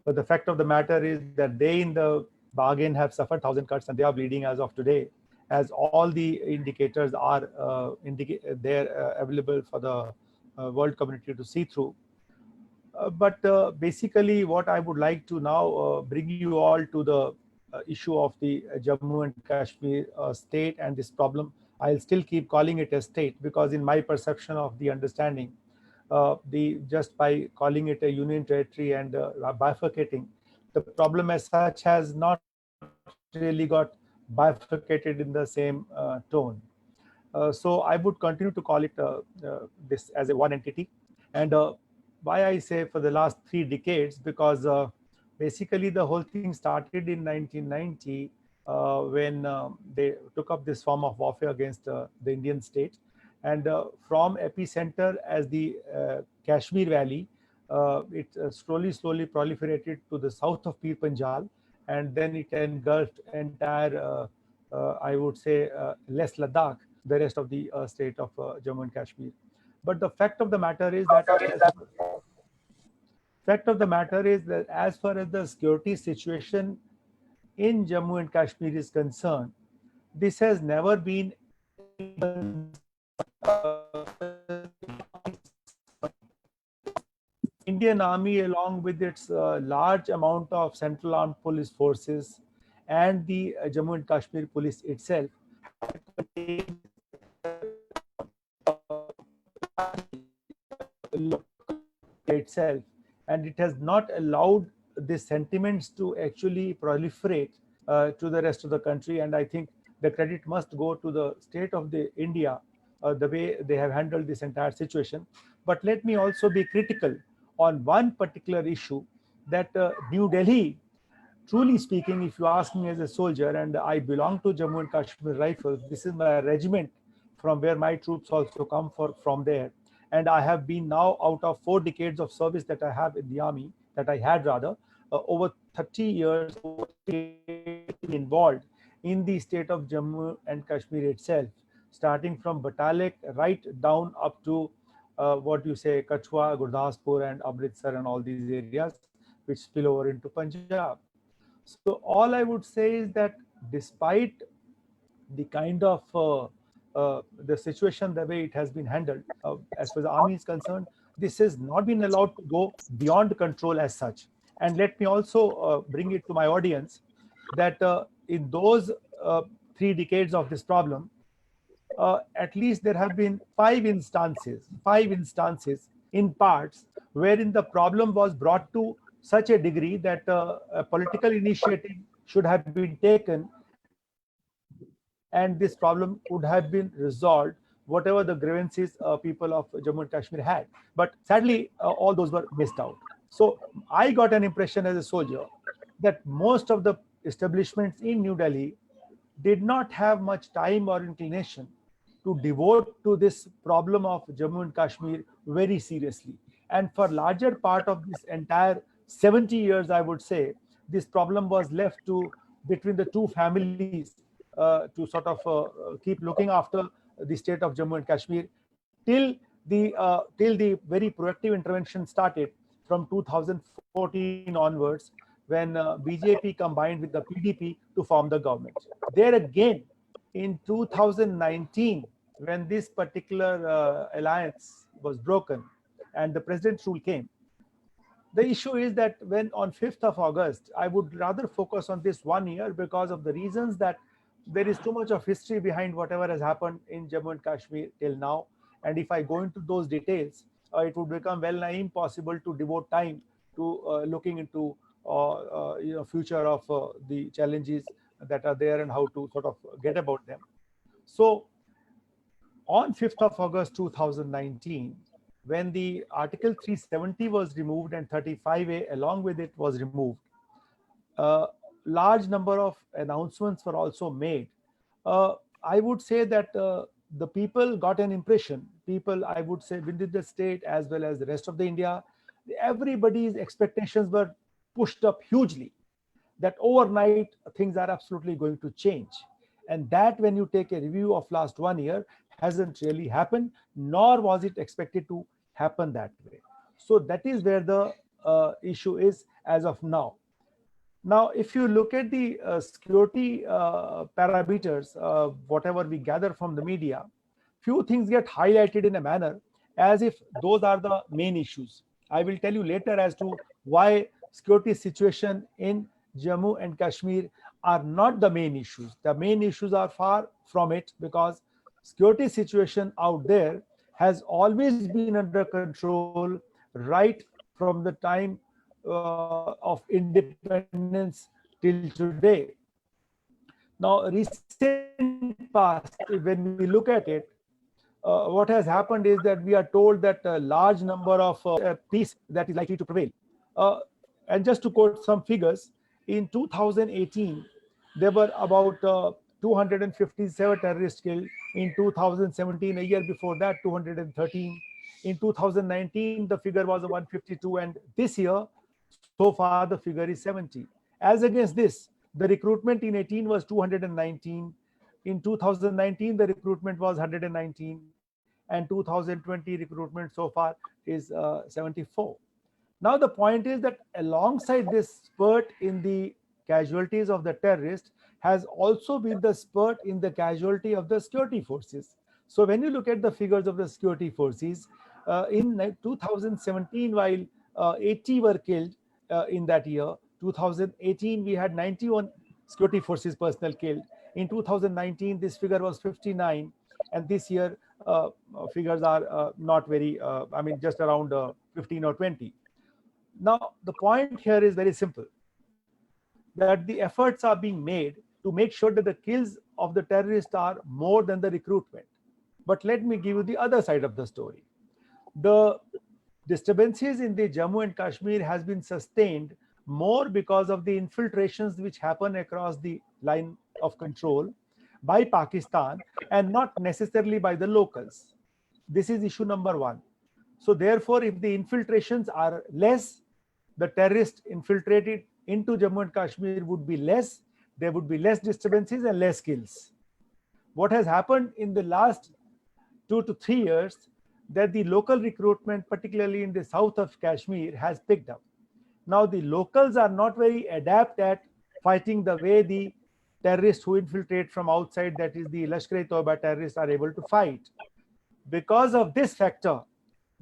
But the fact of the matter is that they in the bargain have suffered 1,000 cuts, and they are bleeding as of today, as all the indicators are there available for the world community to see through. But basically what I would like to now bring you all to the issue of the Jammu and Kashmir state and this problem. I'll still keep calling it a state, because in my perception of the understanding, just by calling it a union territory and bifurcating, the problem as such has not really got bifurcated in the same tone. So I would continue to call it this as a one entity. And why I say for the last 3 decades, because basically the whole thing started in 1990 when they took up this form of warfare against the Indian state. And from epicenter as the Kashmir Valley, it slowly proliferated to the south of Pir Panjal, and then it engulfed entire, I would say, less Ladakh, the rest of the state of Jammu and Kashmir. But the fact of the matter is that as far as the security situation in Jammu and Kashmir is concerned, this has never been Indian Army, along with its large amount of Central Armed Police Forces and the Jammu and Kashmir Police itself, itself, and it has not allowed the sentiments to actually proliferate to the rest of the country. And I think the credit must go to the state of the India, the way they have handled this entire situation. But let me also be critical on one particular issue, that New Delhi, truly speaking, if you ask me as a soldier, and I belong to Jammu and Kashmir Rifles, this is my regiment from where my troops also come from there. And I have been now, out of 4 decades of service that I have in the army, that I had rather, over 30 years involved in the state of Jammu and Kashmir itself, starting from Batalek right down up to what you say, Kachua, Gurdaspur, and Amritsar, and all these areas which spill over into Punjab. So all I would say is that despite the kind of the situation, the way it has been handled, as far as the army is concerned, this has not been allowed to go beyond control as such. And let me also bring it to my audience that in those 3 decades of this problem, at least there have been 5 instances in parts wherein the problem was brought to such a degree that a political initiative should have been taken, and this problem would have been resolved, whatever the grievances people of Jammu and Kashmir had. But sadly, all those were missed out. So I got an impression as a soldier that most of the establishments in New Delhi did not have much time or inclination to devote to this problem of Jammu and Kashmir very seriously. And for larger part of this entire 70 years, I would say, this problem was left to between the two families to sort of keep looking after the state of Jammu and Kashmir till the very proactive intervention started from 2014 onwards, when BJP combined with the PDP to form the government. There again, in 2019, when this particular alliance was broken and the president's rule came, the issue is that when on 5th of August, I would rather focus on this 1 year because of the reasons that there is too much of history behind whatever has happened in Jammu and Kashmir till now. And if I go into those details, it would become well nigh impossible to devote time to looking into future of the challenges that are there and how to sort of get about them. So on 5th of August 2019, when the Article 370 was removed and 35A along with it was removed, a large number of announcements were also made. I would say that the people got an impression, people, I would say, within the state as well as the rest of the India, everybody's expectations were pushed up hugely, that overnight things are absolutely going to change. And that, when you take a review of last 1 year, hasn't really happened, nor was it expected to happen that way. So that is where the issue is as of now. Now, if you look at the security parameters, whatever we gather from the media, few things get highlighted in a manner as if those are the main issues. I will tell you later as to why security situation in Jammu and Kashmir are not the main issues. The main issues are far from it, because security situation out there has always been under control right from the time of independence till today. Now, recent past, when we look at it, what has happened is that we are told that a large number of peace that is likely to prevail. And just to quote some figures, in 2018, there were about 257 terrorists killed. In 2017, a year before that, 213. In 2019, the figure was 152. And this year, so far, the figure is 70. As against this, the recruitment in 18 was 219. In 2019, the recruitment was 119. And 2020 recruitment so far is 74. Now, the point is that alongside this spurt in the casualties of the terrorists has also been the spurt in the casualty of the security forces. So when you look at the figures of the security forces, in 2017, while 80 were killed in that year, 2018, we had 91 security forces personnel killed. In 2019, this figure was 59. And this year, figures are not very, I mean, just around 15 or 20. Now, the point here is very simple, that the efforts are being made to make sure that the kills of the terrorists are more than the recruitment. But let me give you the other side of the story. The disturbances in the Jammu and Kashmir has been sustained more because of the infiltrations which happen across the line of control by Pakistan and not necessarily by the locals. This is issue number one. So therefore, if the infiltrations are less, the terrorists infiltrated into Jammu and Kashmir would be less, there would be less disturbances and less kills. What has happened in the last 2 to 3 years, that the local recruitment, particularly in the south of Kashmir, has picked up. Now, the locals are not very adept at fighting the way the terrorists who infiltrate from outside, that is the Lashkar-e-Toiba terrorists, are able to fight. Because of this factor,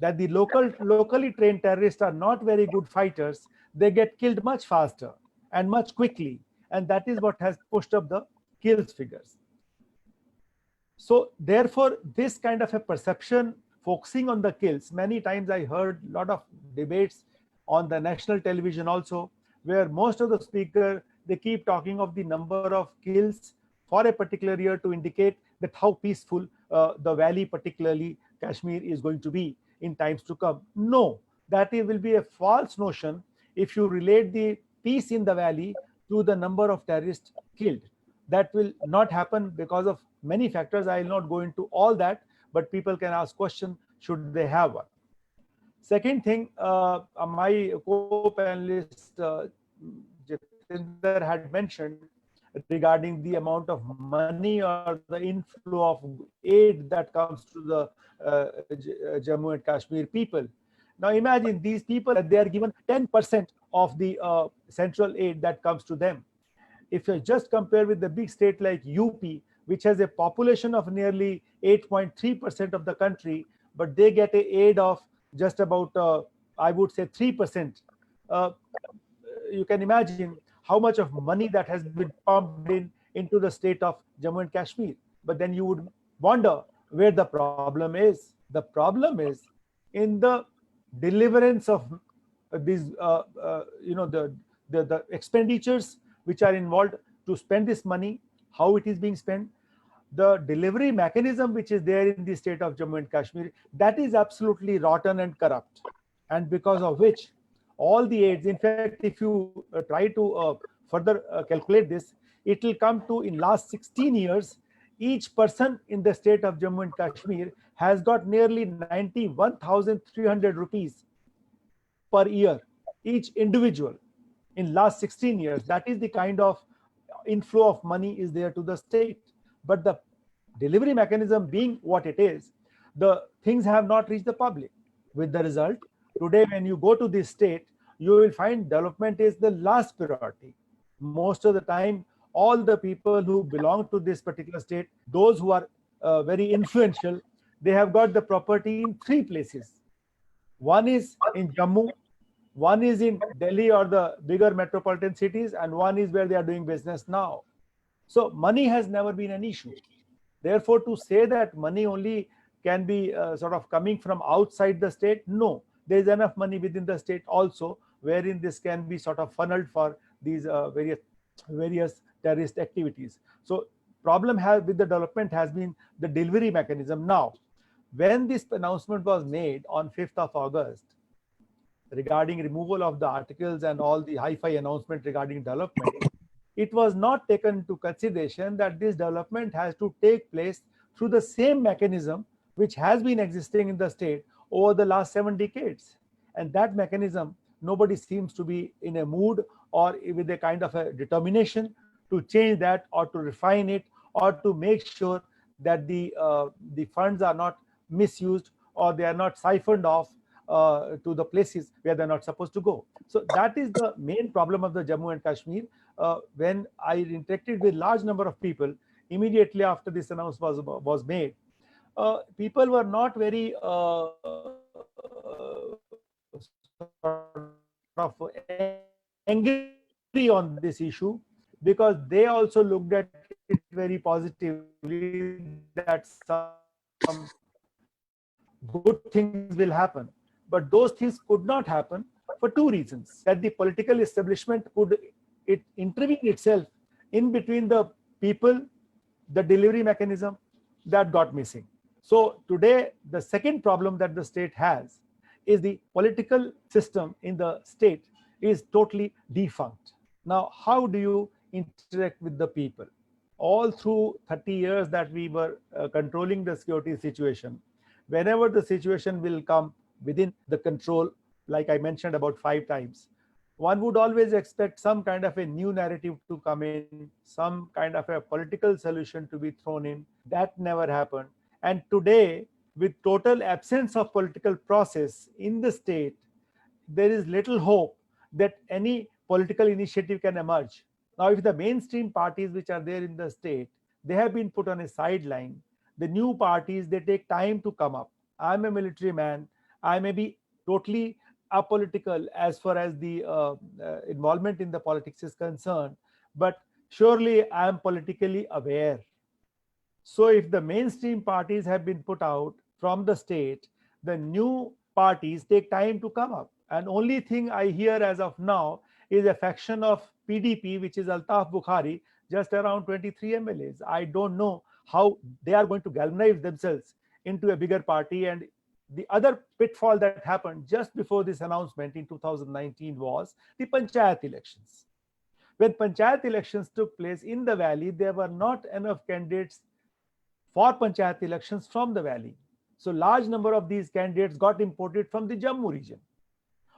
that the locally trained terrorists are not very good fighters, they get killed much faster and much quickly. And that is what has pushed up the kills figures. So therefore, this kind of a perception focusing on the kills, many times I heard a lot of debates on the national television also, where most of the speakers, they keep talking of the number of kills for a particular year to indicate that how peaceful the valley, particularly Kashmir, is going to be in times to come. No, that will be a false notion if you relate the peace in the valley to the number of terrorists killed. That will not happen because of many factors. I will not go into all that, but people can ask question, should they have one? Second thing, my co-panelist Jitendra had mentioned regarding the amount of money or the inflow of aid that comes to the Jammu and Kashmir people. Now imagine these people, they are given 10% of the central aid that comes to them. If you just compare with the big state like UP, which has a population of nearly 8.3% of the country, but they get a aid of just about, I would say 3%. Uh, you can imagine how much of money that has been pumped into the state of Jammu and Kashmir. But then you would wonder where the problem is. The problem is in the deliverance of these, the expenditures which are involved to spend this money, how it is being spent, the delivery mechanism which is there in the state of Jammu and Kashmir, that is absolutely rotten and corrupt. And because of which all the aids, in fact, if you try to further calculate this, it will come to, in last 16 years, each person in the state of Jammu and Kashmir has got nearly 91,300 rupees per year, each individual, in last 16 years. That is the kind of inflow of money is there to the state. But the delivery mechanism being what it is, the things have not reached the public. With the result, today when you go to this state, you will find development is the last priority. Most of the time, all the people who belong to this particular state, those who are very influential, they have got the property in 3 places. One is in Jammu, one is in Delhi or the bigger metropolitan cities, and one is where they are doing business now. So money has never been an issue. Therefore, to say that money only can be sort of coming from outside the state, no. There is enough money within the state also, wherein this can be sort of funneled for these various terrorist activities. So problem with the development has been the delivery mechanism. Now, when this announcement was made on 5th of August, regarding removal of the articles and all the hi-fi announcement regarding development, it was not taken into consideration that this development has to take place through the same mechanism which has been existing in the state over the last 7 decades. And that mechanism, nobody seems to be in a mood or with a kind of a determination to change that or to refine it or to make sure that the funds are not misused or they are not siphoned off to the places where they're not supposed to go. So that is the main problem of the Jammu and Kashmir. When I interacted with large number of people immediately after this announcement was made, people were not very angry on this issue, because they also looked at it very positively that some good things will happen. But those things could not happen for 2 reasons. That the political establishment could intervene itself in between the people, the delivery mechanism, that got missing. So today, the second problem that the state has is the political system in the state is totally defunct. Now, how do you interact with the people? All through 30 years that we were controlling the security situation, whenever the situation will come within the control, like I mentioned about 5 times, one would always expect some kind of a new narrative to come in, some kind of a political solution to be thrown in. That never happened. And today, with total absence of political process in the state, there is little hope that any political initiative can emerge. Now, if the mainstream parties which are there in the state, they have been put on a sideline, the new parties, they take time to come up. I'm a military man. I may be totally apolitical as far as the involvement in the politics is concerned, but surely I am politically aware. So if the mainstream parties have been put out from the state, the new parties take time to come up. And only thing I hear as of now is a faction of PDP, which is Altaf Bukhari, just around 23 MLAs. I don't know how they are going to galvanize themselves into a bigger party. And the other pitfall that happened just before this announcement in 2019 was the Panchayat elections. When panchayat elections took place in the valley, there were not enough candidates for panchayat elections from the valley. So large number of these candidates got imported from the Jammu region.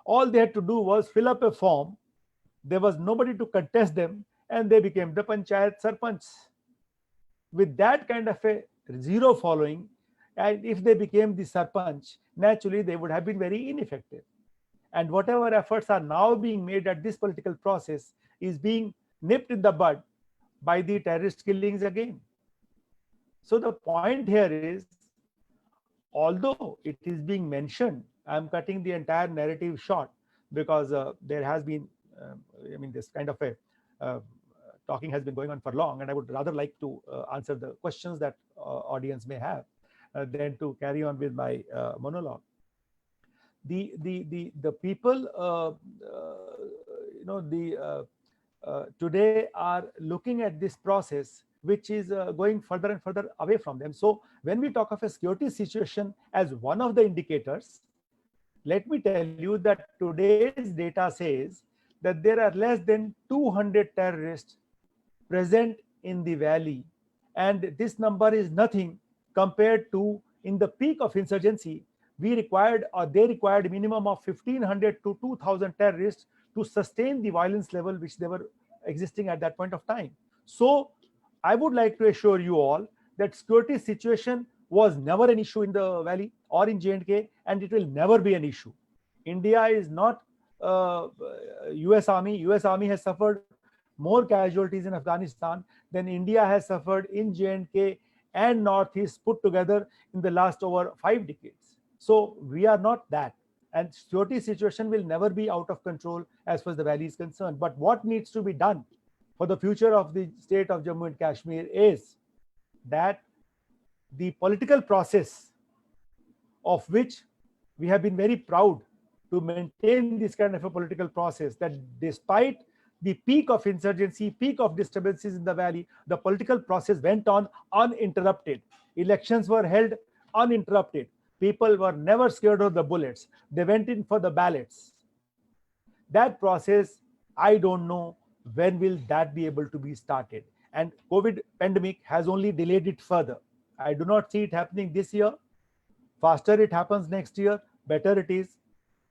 All they had to do was fill up a form. There was nobody to contest them, and they became the panchayat sarpanch. With that kind of a zero following, and if they became the sarpanch, naturally they would have been very ineffective. And whatever efforts are now being made at this political process is being nipped in the bud by the terrorist killings again. So the point here is, although it is being mentioned, I'm cutting the entire narrative short because there has been, this kind of a talking has been going on for long, and I would rather like to answer the questions that audience may have than to carry on with my monologue. The people, today are looking at this process, which is going further and further away from them. So when we talk of a security situation as one of the indicators, let me tell you that today's data says that there are less than 200 terrorists present in the valley, and this number is nothing compared to in the peak of insurgency. We required, or they required, a minimum of 1,500 to 2,000 terrorists to sustain the violence level which they were existing at that point of time. So I would like to assure you all that security situation was never an issue in the valley or in J&K, and it will never be an issue. India is not US Army. US Army has suffered more casualties in Afghanistan than India has suffered in J&K and Northeast put together in the last over 5 decades. So we are not that. And security situation will never be out of control as far as the valley is concerned. But what needs to be done for the future of the state of Jammu and Kashmir is that the political process, of which we have been very proud to maintain this kind of a political process, that despite the peak of insurgency, peak of disturbances in the valley, the political process went on uninterrupted. Elections were held uninterrupted. People were never scared of the bullets. They went in for the ballots. That process, I don't know when will that be able to be started. And COVID pandemic has only delayed it further. I do not see it happening this year. Faster it happens next year, better it is.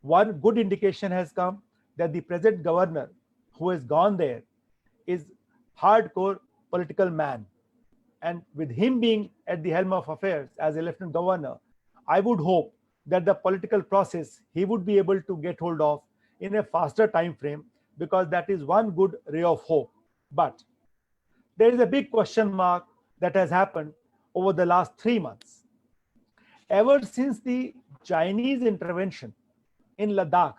One good indication has come that the present governor who has gone there is hardcore political man. And with him being at the helm of affairs as a lieutenant governor, I would hope that the political process he would be able to get hold of in a faster time frame, because that is one good ray of hope. But there is a big question mark that has happened over the last 3 months. Ever since the Chinese intervention in Ladakh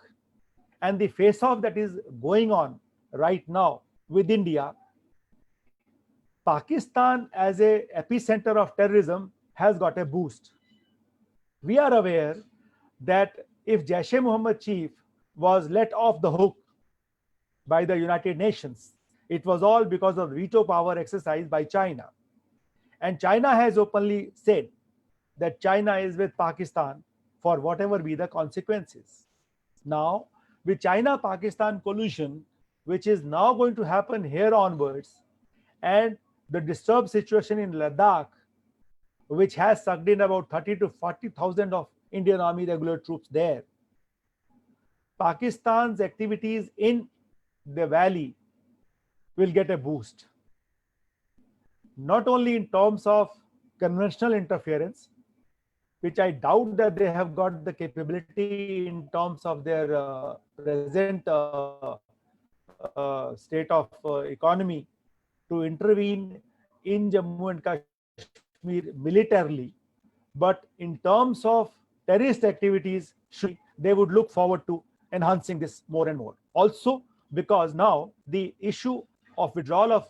and the face-off that is going on right now with India, Pakistan as a epicenter of terrorism has got a boost. We are aware that if Jaish-e-Mohammed chief was let off the hook by the United Nations, it was all because of veto power exercised by China. And China has openly said that China is with Pakistan for whatever be the consequences. Now, with China-Pakistan collusion, which is now going to happen here onwards, and the disturbed situation in Ladakh, which has sucked in about 30 to 40,000 of Indian Army regular troops there, Pakistan's activities in the valley will get a boost. Not only in terms of conventional interference, which I doubt that they have got the capability in terms of their present state of economy to intervene in Jammu and Kashmir militarily, but in terms of terrorist activities, they would look forward to enhancing this more and more. Also, because now the issue of withdrawal of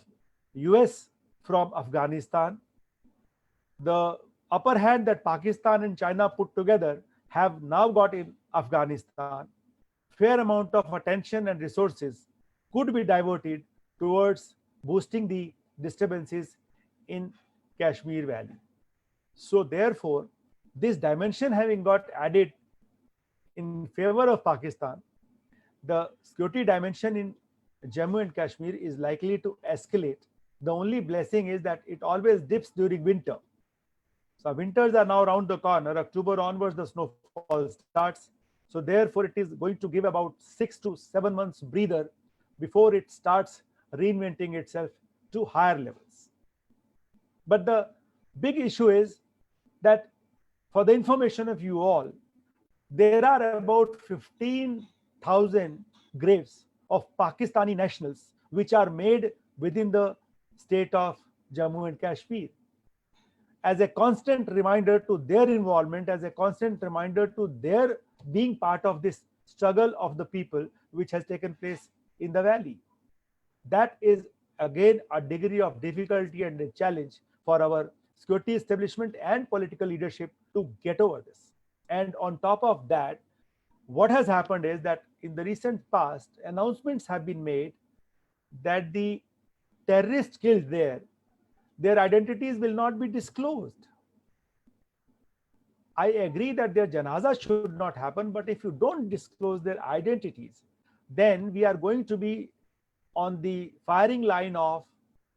US from Afghanistan, the upper hand that Pakistan and China put together have now got in Afghanistan, fair amount of attention and resources could be diverted towards boosting the disturbances in Kashmir Valley. So therefore, this dimension having got added in favor of Pakistan, the security dimension in Jammu and Kashmir is likely to escalate. The only blessing is that it always dips during winter. So winters are now around the corner. October onwards, the snowfall starts. So therefore, it is going to give about 6 to 7 months breather before it starts reinventing itself to higher levels. But the big issue is that, for the information of you all, there are about 15,000 graves of Pakistani nationals which are made within the state of Jammu and Kashmir, as a constant reminder to their involvement, as a constant reminder to their being part of this struggle of the people which has taken place in the valley. That is again a degree of difficulty and a challenge for our security establishment and political leadership to get over this. And on top of that, what has happened is that in the recent past, announcements have been made that the terrorists killed there, their identities will not be disclosed. I agree that their janaza should not happen, but if you don't disclose their identities, then we are going to be on the firing line of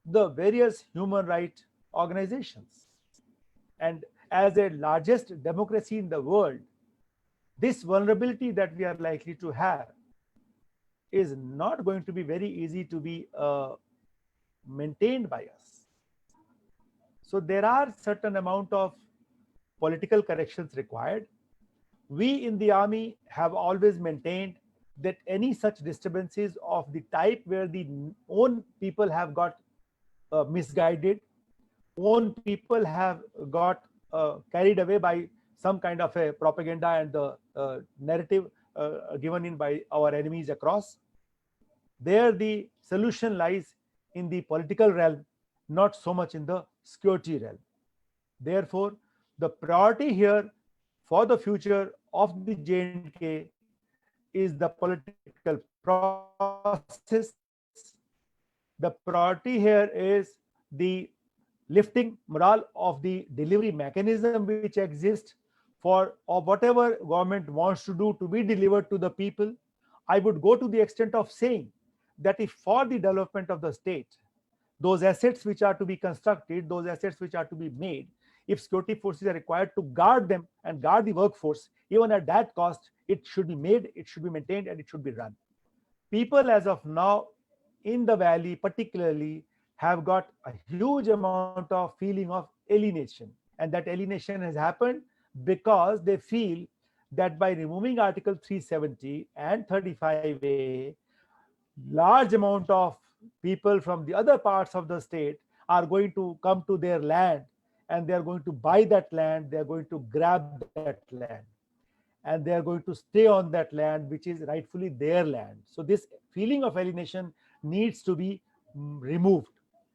the various human rights organizations. And as a largest democracy in the world, this vulnerability that we are likely to have is not going to be very easy to be maintained by us. So there are certain amount of political corrections required. We in the army have always maintained that any such disturbances of the type where the own people have got misguided, own people have got carried away by some kind of a propaganda and the narrative given in by our enemies across, there the solution lies in the political realm, not so much in the security realm. Therefore, the priority here for the future of the J&K is the political process. The priority here is the lifting morale of the delivery mechanism which exists of whatever government wants to do to be delivered to the people. I would go to the extent of saying that if for the development of the state, those assets which are to be constructed, those assets which are to be made, if security forces are required to guard them and guard the workforce, even at that cost, it should be made, it should be maintained, and it should be run. People as of now in the valley particularly have got a huge amount of feeling of alienation, and that alienation has happened because they feel that by removing article 370 and 35A, large amount of people from the other parts of the state are going to come to their land, and they are going to buy that land, they are going to grab that land, and they are going to stay on that land which is rightfully their land. So this feeling of alienation needs to be removed.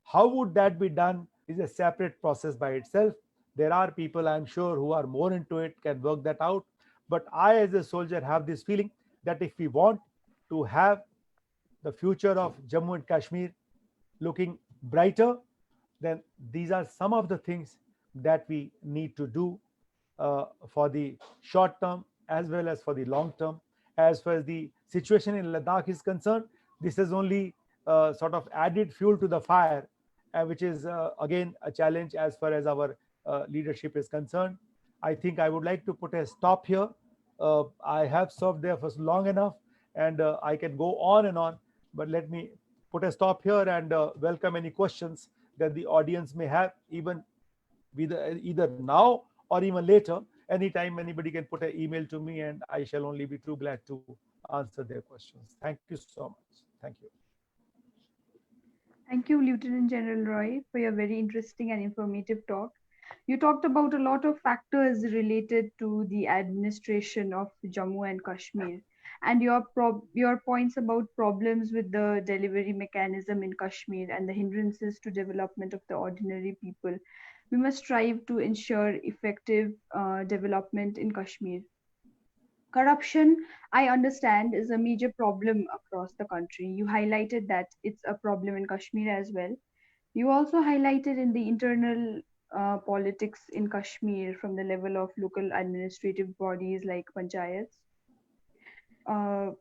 How would that be done is a separate process by itself. There are people, I'm sure, who are more into it, can work that out. But I, as a soldier, have this feeling that if we want to have the future of Jammu and Kashmir looking brighter, then these are some of the things that we need to do for the short term as well as for the long term. As far as the situation in Ladakh is concerned, this is only sort of added fuel to the fire, which is again a challenge as far as our leadership is concerned. I think I would like to put a stop here. I have served there for long enough, and I can go on and on, but let me put a stop here and welcome any questions that the audience may have, even either now or even later. Anytime anybody can put an email to me, and I shall only be too glad to answer their questions. Thank you so much. Thank you.
Thank you, Lieutenant General Roy, for your very interesting and informative talk. You talked about a lot of factors related to the administration of Jammu and Kashmir, and your points about problems with the delivery mechanism in Kashmir and the hindrances to development of the ordinary people. We must strive to ensure effective development in Kashmir. Corruption, I understand, is a major problem across the country. You highlighted that it's a problem in Kashmir as well. You also highlighted in the internal politics in Kashmir from the level of local administrative bodies like panchayats. Uh,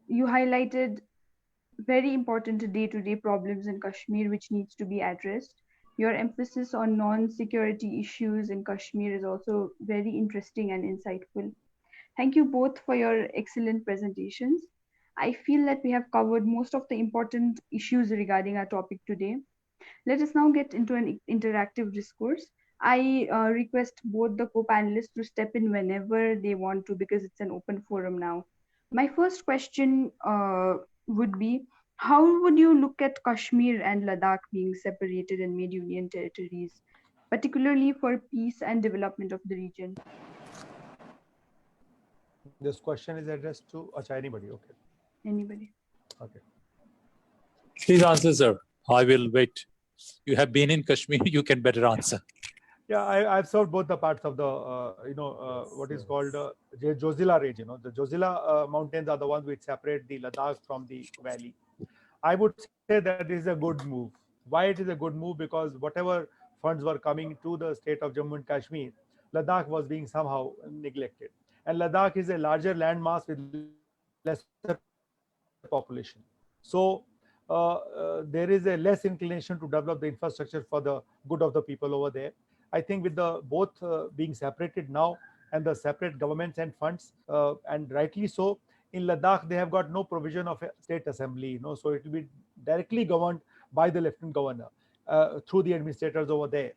you highlighted very important day-to-day problems in Kashmir which needs to be addressed. Your emphasis on non-security issues in Kashmir is also very interesting and insightful. Thank you both for your excellent presentations. I feel that we have covered most of the important issues regarding our topic today. Let us now get into an interactive discourse. I request both the co-panelists to step in whenever they want to because it's an open forum now. My first question would be, how would you look at Kashmir and Ladakh being separated and made union territories, particularly for peace and development of the region?
This question is addressed to anybody. Okay.
Anybody?
Okay.
Please answer, sir. I will wait. You have been in Kashmir, you can better answer.
Yeah, I've served both the parts of the, what is called Jozila range. The Jozila mountains are the ones which separate the Ladakh from the valley. I would say that is a good move. Why it is a good move? Because whatever funds were coming to the state of Jammu and Kashmir, Ladakh was being somehow neglected. And Ladakh is a larger landmass with lesser population. So there is a less inclination to develop the infrastructure for the good of the people over there. I think with the both being separated now and the separate governments and funds, and rightly so, in Ladakh they have got no provision of a state assembly, so it will be directly governed by the lieutenant governor through the administrators over there.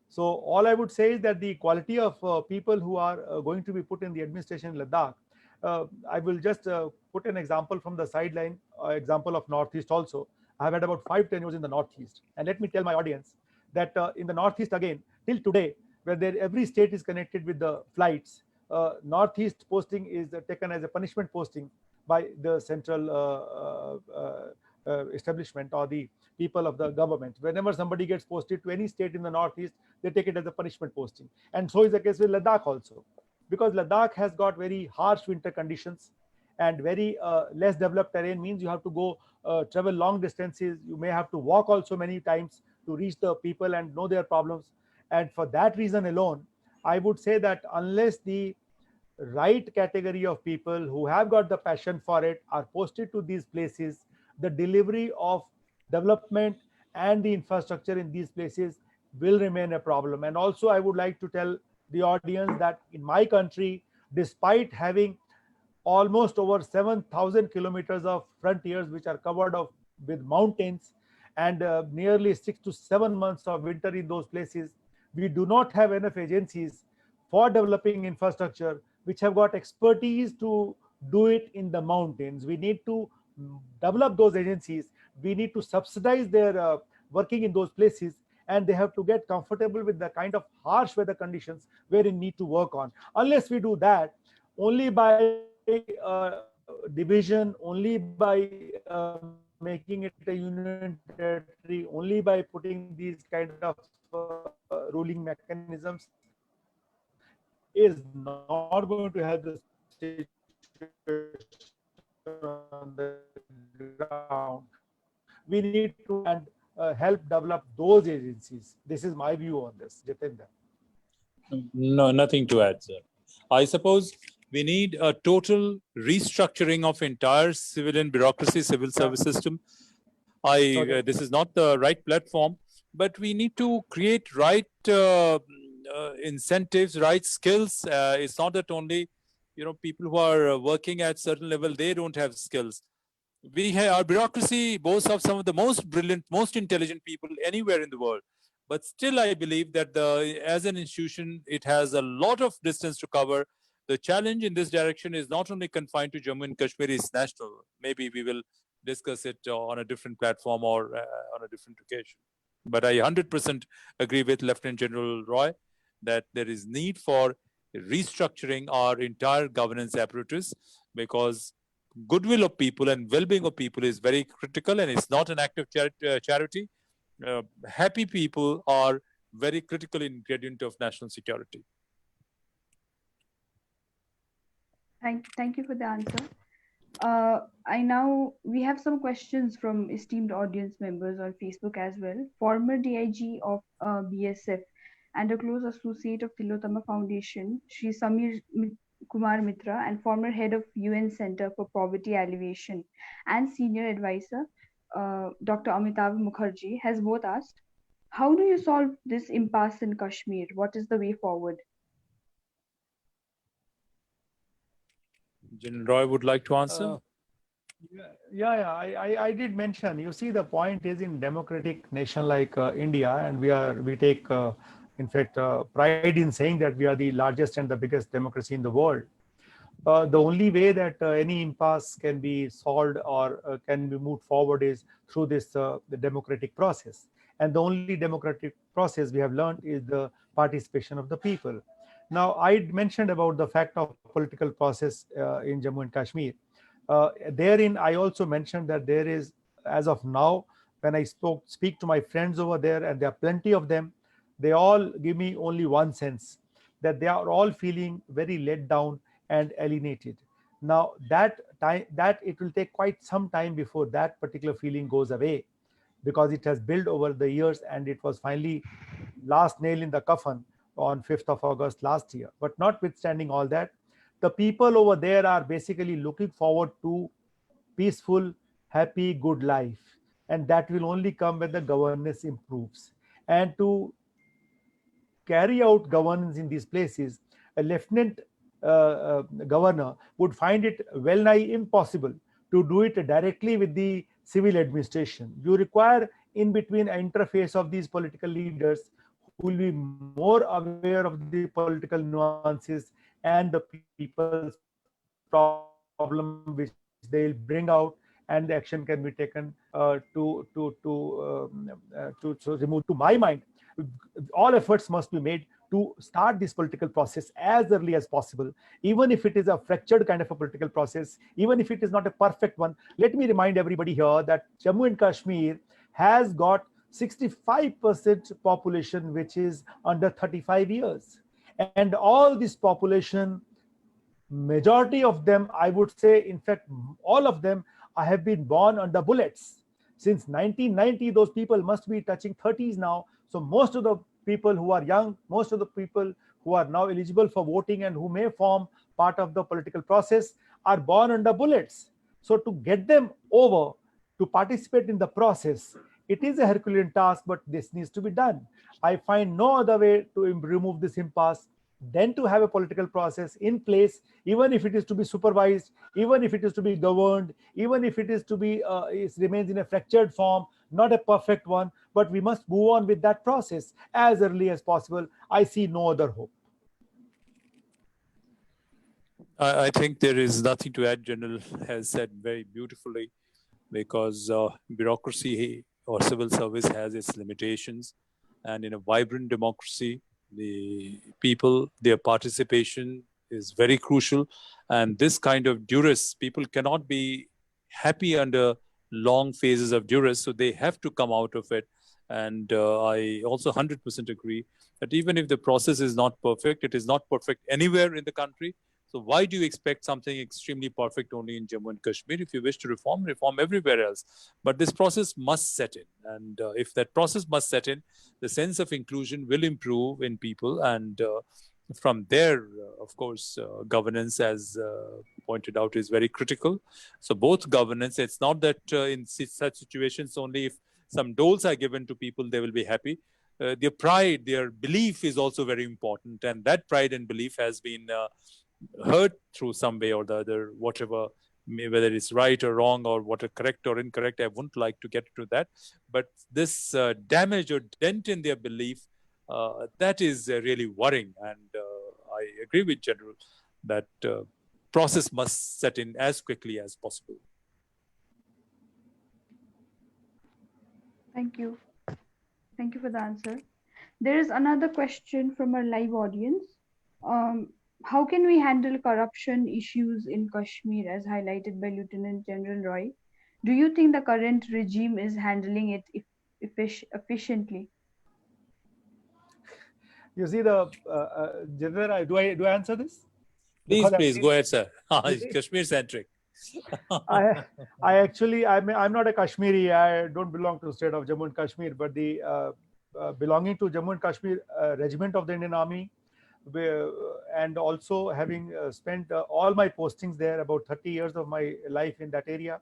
So all I would say is that the quality of people who are going to be put in the administration in Ladakh, I will just put an example from the sideline, example of Northeast also. I have had about 5 tenures in the Northeast. And let me tell my audience that in the Northeast again, till today, where every state is connected with the flights, Northeast posting is taken as a punishment posting by the central establishment or the people of the government. Whenever somebody gets posted to any state in the Northeast, they take it as a punishment posting. And so is the case with Ladakh also, because Ladakh has got very harsh winter conditions, and very less developed terrain means you have to go travel long distances. You may have to walk also many times to reach the people and know their problems. And for that reason alone, I would say that unless the right category of people who have got the passion for it are posted to these places, the delivery of development and the infrastructure in these places will remain a problem. And also I would like to tell the audience that in my country, despite having almost over 7,000 kilometers of frontiers which are covered with mountains, and nearly 6 to 7 months of winter in those places, we do not have enough agencies for developing infrastructure which have got expertise to do it in the mountains. We need to develop those agencies. We need to subsidize their working in those places, and they have to get comfortable with the kind of harsh weather conditions wherein need to work on. Unless we do that, only by division, only by making it a union territory, only by putting these kind of ruling mechanisms is not going to help the situation on the ground. We need to and help develop those agencies. This is my view on this, Jitendra.
No, nothing to add, sir. I suppose we need a total restructuring of entire civilian bureaucracy, civil service system. This is not the right platform, but we need to create right incentives, right skills. It's not that only people who are working at certain level, they don't have skills. We have, our bureaucracy boasts of some of the most brilliant, most intelligent people anywhere in the world. But still, I believe that as an institution, it has a lot of distance to cover. The challenge in this direction is not only confined to Jammu and Kashmir, it's national. Maybe we will discuss it on a different platform or on a different occasion. But I 100% agree with Lieutenant General Roy that there is need for restructuring our entire governance apparatus, because goodwill of people and well-being of people is very critical, and it's not an act of charity. Happy people are very critical ingredient of national security.
Thank you for the answer. We have some questions from esteemed audience members on Facebook as well. Former DIG of BSF and a close associate of Tillotoma Foundation, Shri Kumar Mitra, and former head of UN Center for Poverty Alleviation and senior advisor, Dr. Amitav Mukherjee, has both asked, how do you solve this impasse in Kashmir? What is the way forward?
General Roy would like to answer.
I did mention. You see, the point is in democratic nation like India, and we take, in fact, pride in saying that we are the largest and the biggest democracy in the world. The only way that any impasse can be solved or can be moved forward is through this the democratic process. And the only democratic process we have learned is the participation of the people. Now, I mentioned about the fact of political process in Jammu and Kashmir. Therein, I also mentioned that there is, as of now, when I speak to my friends over there, and there are plenty of them, they all give me only one sense, that they are all feeling very let down and alienated. Now, that it will take quite some time before that particular feeling goes away, because it has built over the years, and it was finally last nail in the coffin on 5th of August last year. But notwithstanding all that, the people over there are basically looking forward to peaceful, happy, good life. And that will only come when the governance improves. And to carry out governance in these places, a lieutenant governor would find it well nigh impossible to do it directly with the civil administration. You require in between an interface of these political leaders who will be more aware of the political nuances and the people's problem which they'll bring out, and the action can be taken to remove. To my mind, all efforts must be made to start this political process as early as possible, even if it is a fractured kind of a political process, even if it is not a perfect one. Let me remind everybody here that Jammu and Kashmir has got 65% population which is under 35 years, and all this population, majority of them, I would say, in fact, all of them have been born under bullets. Since 1990, those people must be touching 30s now. So most of the people who are young, most of the people who are now eligible for voting and who may form part of the political process are born under bullets. So to get them over to participate in the process, it is a Herculean task, but this needs to be done. I find no other way to remove this impasse than to have a political process in place, even if it is to be supervised, even if it is to be governed, even if it is to be it remains in a fractured form, not a perfect one, but we must move on with that process as early as possible. I see no other hope.
I think there is nothing to add. General has said very beautifully, because bureaucracy or civil service has its limitations. And in a vibrant democracy, the people, their participation is very crucial. And this kind of duress, people cannot be happy under long phases of duress, so they have to come out of it. And I also 100% agree that even if the process is not perfect, it is not perfect anywhere in the country. So why do you expect something extremely perfect only in Jammu and Kashmir? If you wish to reform, reform everywhere else. But this process must set in. And if that process must set in, the sense of inclusion will improve in people. And from there, of course, governance, as pointed out, is very critical. So both governance, it's not that in such situations only if some doles are given to people, they will be happy. Their pride, their belief is also very important. And that pride and belief has been hurt through some way or the other, whatever, whether it's right or wrong or what are correct or incorrect. I wouldn't like to get to that. But this damage or dent in their belief, that is really worrying. And I agree with General that process must set in as quickly as possible.
Thank you. Thank you for the answer. There is another question from our live audience. How can we handle corruption issues in Kashmir as highlighted by Lieutenant General Roy? Do you think the current regime is handling it efficiently?
You see, the Jitendra, do I answer this?
Please, please go ahead, sir. Kashmir centric.
I actually, I'm not a Kashmiri. I don't belong to the state of Jammu and Kashmir, but the belonging to Jammu and Kashmir regiment of the Indian Army, and also having spent all my postings there, about 30 years of my life in that area.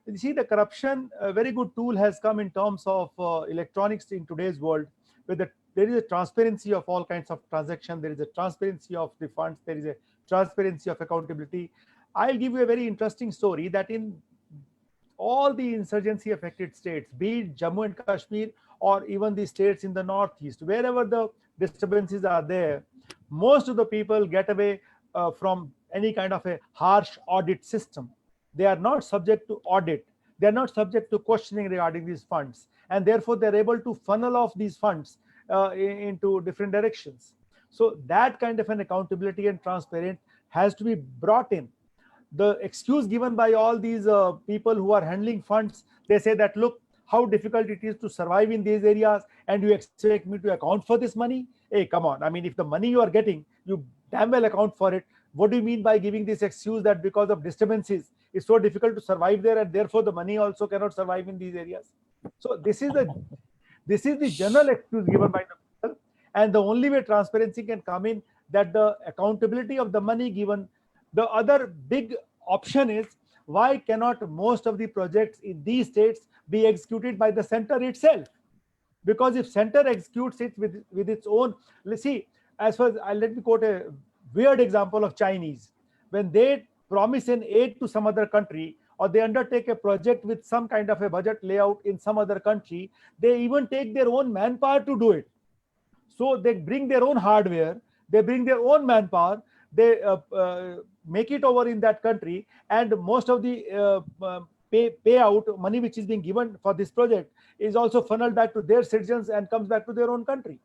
You see, the corruption, a very good tool has come in terms of electronics in today's world, where there is a transparency of all kinds of transactions, there is a transparency of the funds, there is a transparency of accountability. I'll give you a very interesting story that in all the insurgency affected states, be it Jammu and Kashmir or even the states in the northeast, wherever the disturbances are there, most of the people get away from any kind of a harsh audit system. They are not subject to audit. They are not subject to questioning regarding these funds. And therefore, they're able to funnel off these funds into different directions. So that kind of an accountability and transparent has to be brought in. The excuse given by all these people who are handling funds, they say that, look, how difficult it is to survive in these areas, and you expect me to account for this money? Hey, come on. I mean, if the money you are getting, you damn well account for it. What do you mean by giving this excuse that because of disturbances, it's so difficult to survive there, and therefore the money also cannot survive in these areas? So this is the general excuse given by the people, and the only way transparency can come in, that the accountability of the money given. The other big option is, why cannot most of the projects in these states be executed by the center itself? Because if center executes it with its own, let's see, as far as let me quote a weird example of Chinese. When they promise an aid to some other country, or they undertake a project with some kind of a budget layout in some other country, they even take their own manpower to do it. So they bring their own hardware, they bring their own manpower, they make it over in that country, and most of the payout money which is being given for this project is also funneled back to their citizens and comes back to their own country.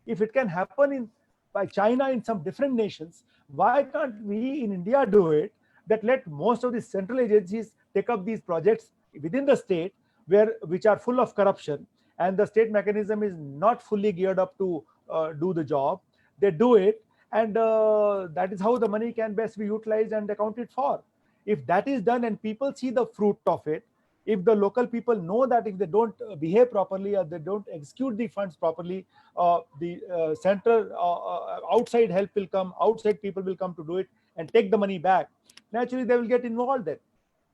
If it can happen by China in some different nations, why can't we in India do it? That let most of the central agencies take up these projects within the state, which are full of corruption, and the state mechanism is not fully geared up to do the job. They do it, and that is how the money can best be utilized and accounted for. If that is done and people see the fruit of it, if the local people know that if they don't behave properly or they don't execute the funds properly, the center outside help will come, outside people will come to do it and take the money back. Naturally, they will get involved then.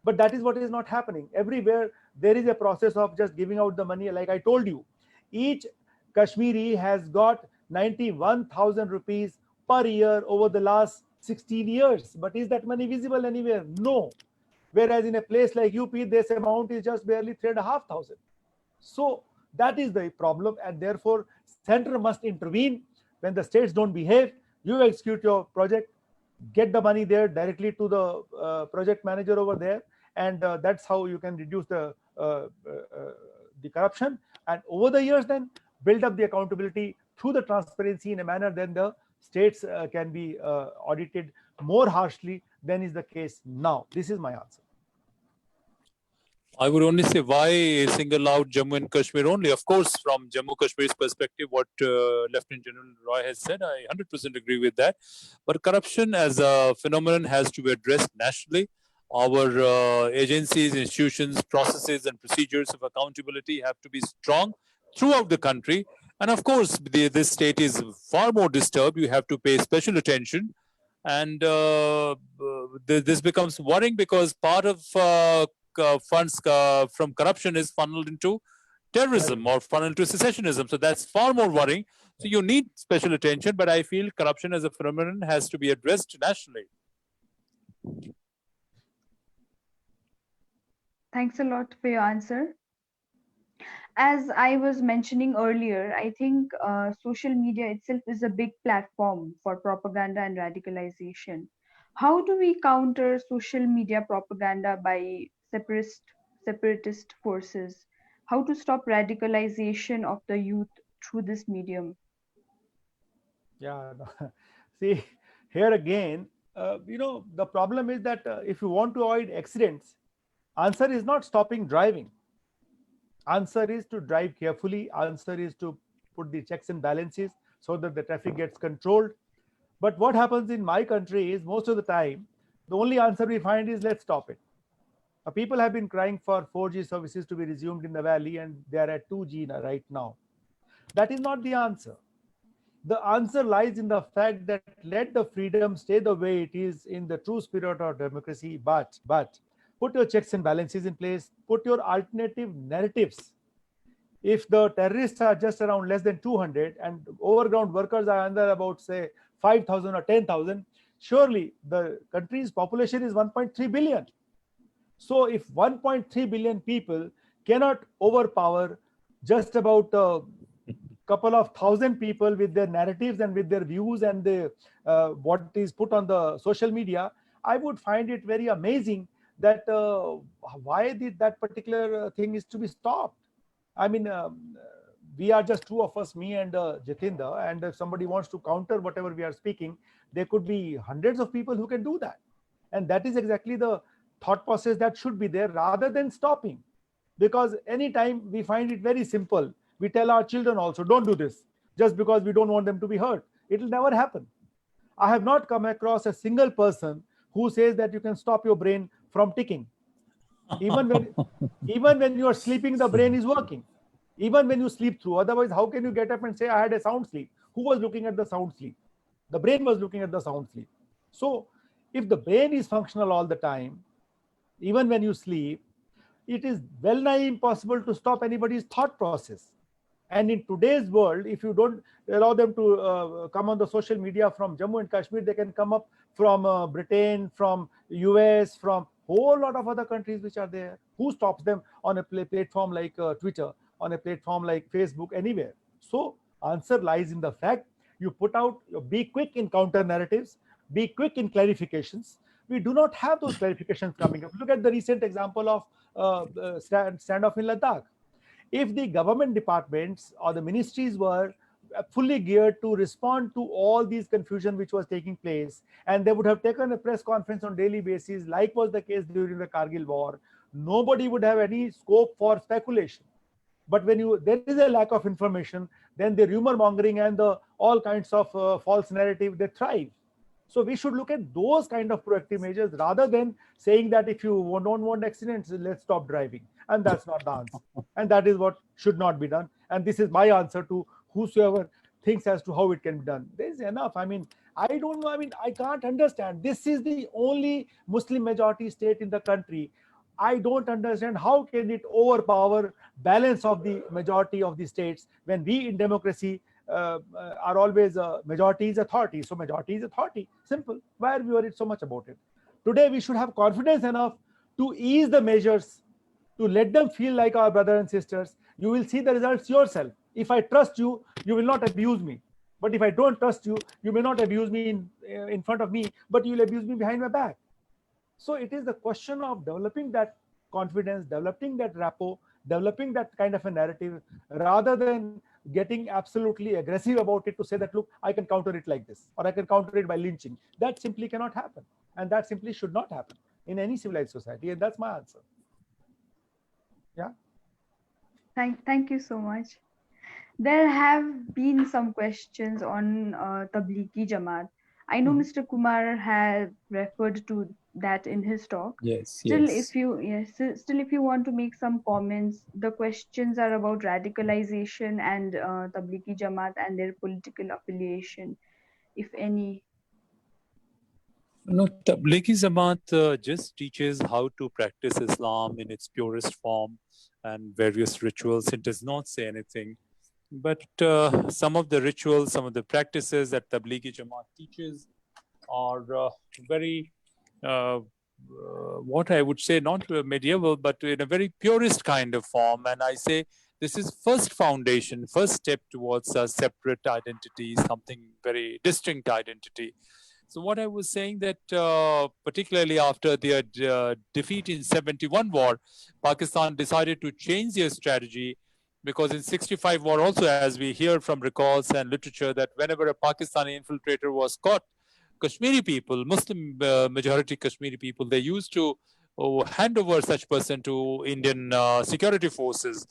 But that is what is not happening. Everywhere there is a process of just giving out the money. Like I told you, each Kashmiri has got 91,000 rupees per year over the last 16 years. But is that money visible anywhere? No. Whereas in a place like UP, this amount is just barely 3,500. So that is the problem, and therefore center must intervene. When the states don't behave, you execute your project, get the money there directly to the project manager over there, and that's how you can reduce the corruption. And over the years, then build up the accountability through the transparency in a manner, then the states can be audited more harshly than is the case now. This is my answer.
I would only say, why single out Jammu and Kashmir only? Of course, from Jammu Kashmir's perspective, what Lieutenant General Roy has said, I 100% agree with that. But corruption as a phenomenon has to be addressed nationally. Our agencies, institutions, processes, and procedures of accountability have to be strong throughout the country. And of course, this state is far more disturbed. You have to pay special attention. And this becomes worrying, because part of funds from corruption is funneled into terrorism or funneled into secessionism. So that's far more worrying. So you need special attention, but I feel corruption as a phenomenon has to be addressed nationally.
Thanks a lot for your answer. As I was mentioning earlier, I think social media itself is a big platform for propaganda and radicalization. How do we counter social media propaganda by separatist forces? How to stop radicalization of the youth through this medium?
Yeah, see, here again, the problem is that if you want to avoid accidents, answer is not stopping driving. Answer is to drive carefully. Answer is to put the checks and balances so that the traffic gets controlled. But what happens in my country is, most of the time, the only answer we find is, let's stop it. People have been crying for 4G services to be resumed in the valley, and they are at 2G right now. That is not the answer. The answer lies in the fact that let the freedom stay the way it is in the true spirit of democracy, but put your checks and balances in place, put your alternative narratives. If the terrorists are just around less than 200 and overground workers are under about, say, 5,000 or 10,000, surely the country's population is 1.3 billion. So if 1.3 billion people cannot overpower just about a couple of thousand people with their narratives and with their views and what is put on the social media, I would find it very amazing that why did that particular thing is to be stopped. I mean, we are just two of us, me and Jitendra, and if somebody wants to counter whatever we are speaking, there could be hundreds of people who can do that. And that is exactly the thought process that should be there rather than stopping. Because anytime we find it very simple, we tell our children also, don't do this, just because we don't want them to be hurt. It will never happen. I have not come across a single person who says that you can stop your brain from ticking. Even when you are sleeping, the brain is working. Even when you sleep through. Otherwise, how can you get up and say, I had a sound sleep? Who was looking at the sound sleep? The brain was looking at the sound sleep. So if the brain is functional all the time, even when you sleep, it is well nigh impossible to stop anybody's thought process. And in today's world, if you don't allow them to come on the social media from Jammu and Kashmir, they can come up from Britain, from US, from whole lot of other countries which are there. Who stops them on a platform like Twitter, on a platform like Facebook, anywhere? So answer lies in the fact you put out, be quick in counter narratives, be quick in clarifications. We do not have those clarifications coming up. Look at the recent example of standoff in Ladakh. If the government departments or the ministries were fully geared to respond to all these confusion which was taking place, and they would have taken a press conference on daily basis, like was the case during the Kargil war, nobody would have any scope for speculation. But when there is a lack of information, then the rumor mongering and the all kinds of false narrative, they thrive. So we should look at those kind of proactive measures rather than saying that if you don't want accidents, let's stop driving. And that's not the answer. And that is what should not be done. And this is my answer to whosoever thinks as to how it can be done. There is enough. I mean, I don't know. I mean, I can't understand. This is the only Muslim majority state in the country. I don't understand how can it overpower balance of the majority of the states when we in democracy are always majority is authority. So majority is authority. Simple. Why are we worried so much about it? Today we should have confidence enough to ease the measures, to let them feel like our brothers and sisters. You will see the results yourself. If I trust you, you will not abuse me. But if I don't trust you, you may not abuse me in front of me, but you will abuse me behind my back. So it is the question of developing that confidence, developing that rapport, developing that kind of a narrative, rather than getting absolutely aggressive about it to say that, look, I can counter it like this, or I can counter it by lynching. That simply cannot happen. And that simply should not happen in any civilized society. And that's my answer. Yeah.
Thank you so much. There have been some questions on Tablighi Jamaat. I know Mr. Kumar has referred to that in his talk.
Yes.
Still, if you want to make some comments, the questions are about radicalization and Tablighi Jamaat and their political affiliation, if any.
No, Tablighi Jamaat just teaches how to practice Islam in its purest form and various rituals. It does not say anything. But some of the rituals, some of the practices that Tablighi Jamaat teaches are very, what I would say, not medieval, but in a very purist kind of form. And I say this is first foundation, first step towards a separate identity, something very distinct identity. So what I was saying that particularly after their defeat in 71 war, Pakistan decided to change their strategy, because in 65 war also, as we hear from records and literature, that whenever a Pakistani infiltrator was caught, Kashmiri people, Muslim majority Kashmiri people, they used to hand over such person to Indian security forces.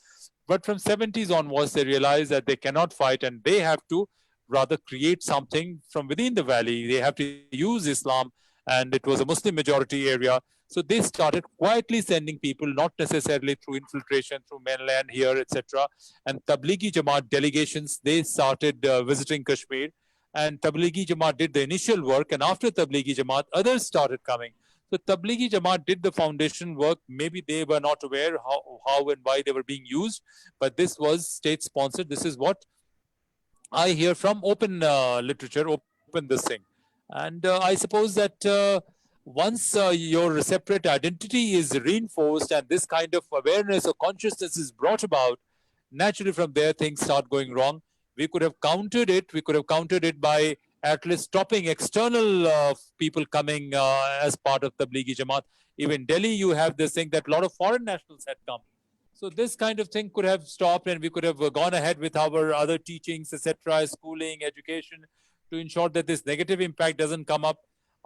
But from 70s onwards, they realized that they cannot fight and they have to rather create something from within the valley. They have to use Islam, and it was a Muslim majority area. So they started quietly sending people, not necessarily through infiltration, through mainland here, etc. And Tablighi Jamaat delegations, they started visiting Kashmir. And Tablighi Jamaat did the initial work. And after Tablighi Jamaat, others started coming. So Tablighi Jamaat did the foundation work. Maybe they were not aware how and why they were being used. But this was state-sponsored. This is what I hear from open literature, open this thing. And I suppose that once your separate identity is reinforced and this kind of awareness or consciousness is brought about, naturally from there things start going wrong. We could have countered it. We could have countered it by at least stopping external people coming as part of Tablighi Jamaat. Even Delhi, you have this thing that a lot of foreign nationals had come. So this kind of thing could have stopped and we could have gone ahead with our other teachings, etc., schooling, education, to ensure that this negative impact doesn't come up.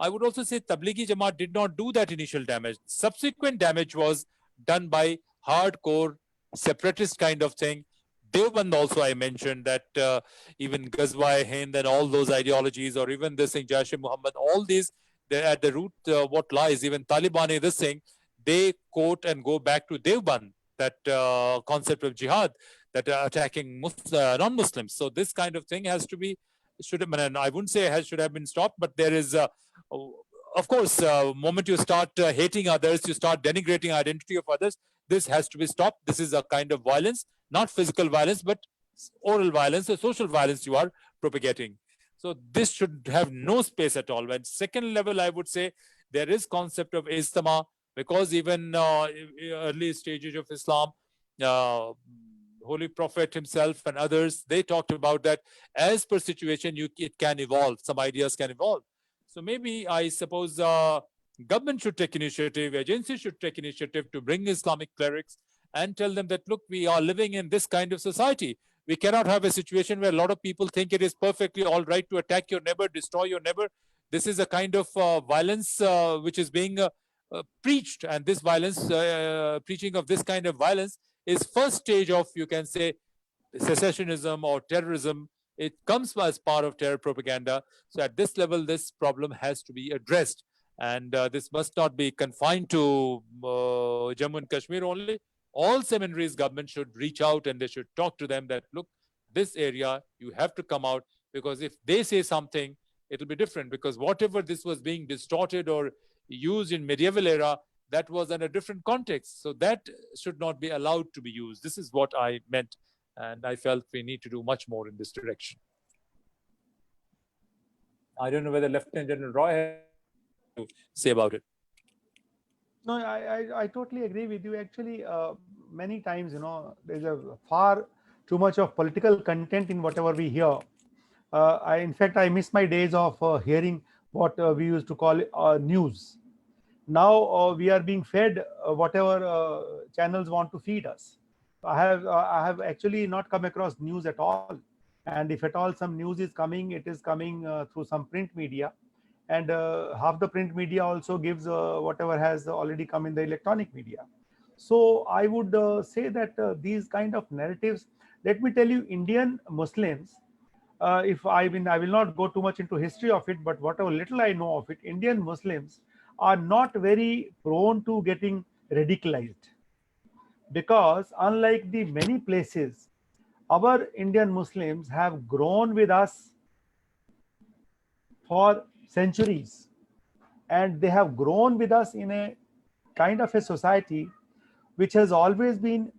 I would also say Tablighi Jamaat did not do that initial damage. Subsequent damage was done by hardcore separatist kind of thing. Devband also, I mentioned that even Ghazwa-e-Hind and all those ideologies, or even this thing, Jaish-e-Muhammad, all these, at the root, what lies, even Taliban, this thing, they quote and go back to Devband, that concept of jihad, that attacking non-Muslims. So this kind of thing has to be, should have been, I wouldn't say should have been stopped, but there is, of course, moment you start hating others, you start denigrating identity of others, this has to be stopped. This is a kind of violence, not physical violence, but oral violence or social violence you are propagating. So this should have no space at all. And second level, I would say there is concept of ijtima, because even early stages of Islam, Holy Prophet himself and others, they talked about that as per situation, it can evolve, some ideas can evolve. So maybe I suppose government should take initiative, agencies should take initiative to bring Islamic clerics and tell them that, look, we are living in this kind of society. We cannot have a situation where a lot of people think it is perfectly all right to attack your neighbor, destroy your neighbor. This is a kind of violence which is being preached, and this violence, preaching of this kind of violence is first stage of, you can say, secessionism or terrorism. It comes as part of terror propaganda. So at this level, this problem has to be addressed. And this must not be confined to Jammu and Kashmir only. All seminaries, government should reach out and they should talk to them that, look, this area, you have to come out, because if they say something, it'll be different, because whatever this was being distorted or used in medieval era, that was in a different context. So that should not be allowed to be used. This is what I meant. And I felt we need to do much more in this direction. I don't know whether Lieutenant General Roy has to say about it.
No, I totally agree with you. Actually, many times, there's a far too much of political content in whatever we hear. In fact, I miss my days of hearing what we used to call news. Now we are being fed whatever channels want to feed us. I have actually not come across news at all. And if at all some news is coming, it is coming through some print media. And half the print media also gives whatever has already come in the electronic media. So I would say that these kind of narratives, let me tell you, Indian Muslims, if I will not go too much into history of it, but whatever little I know of it, Indian Muslims are not very prone to getting radicalized, because unlike the many places, our Indian Muslims have grown with us for centuries, and they have grown with us in a kind of a society which has always been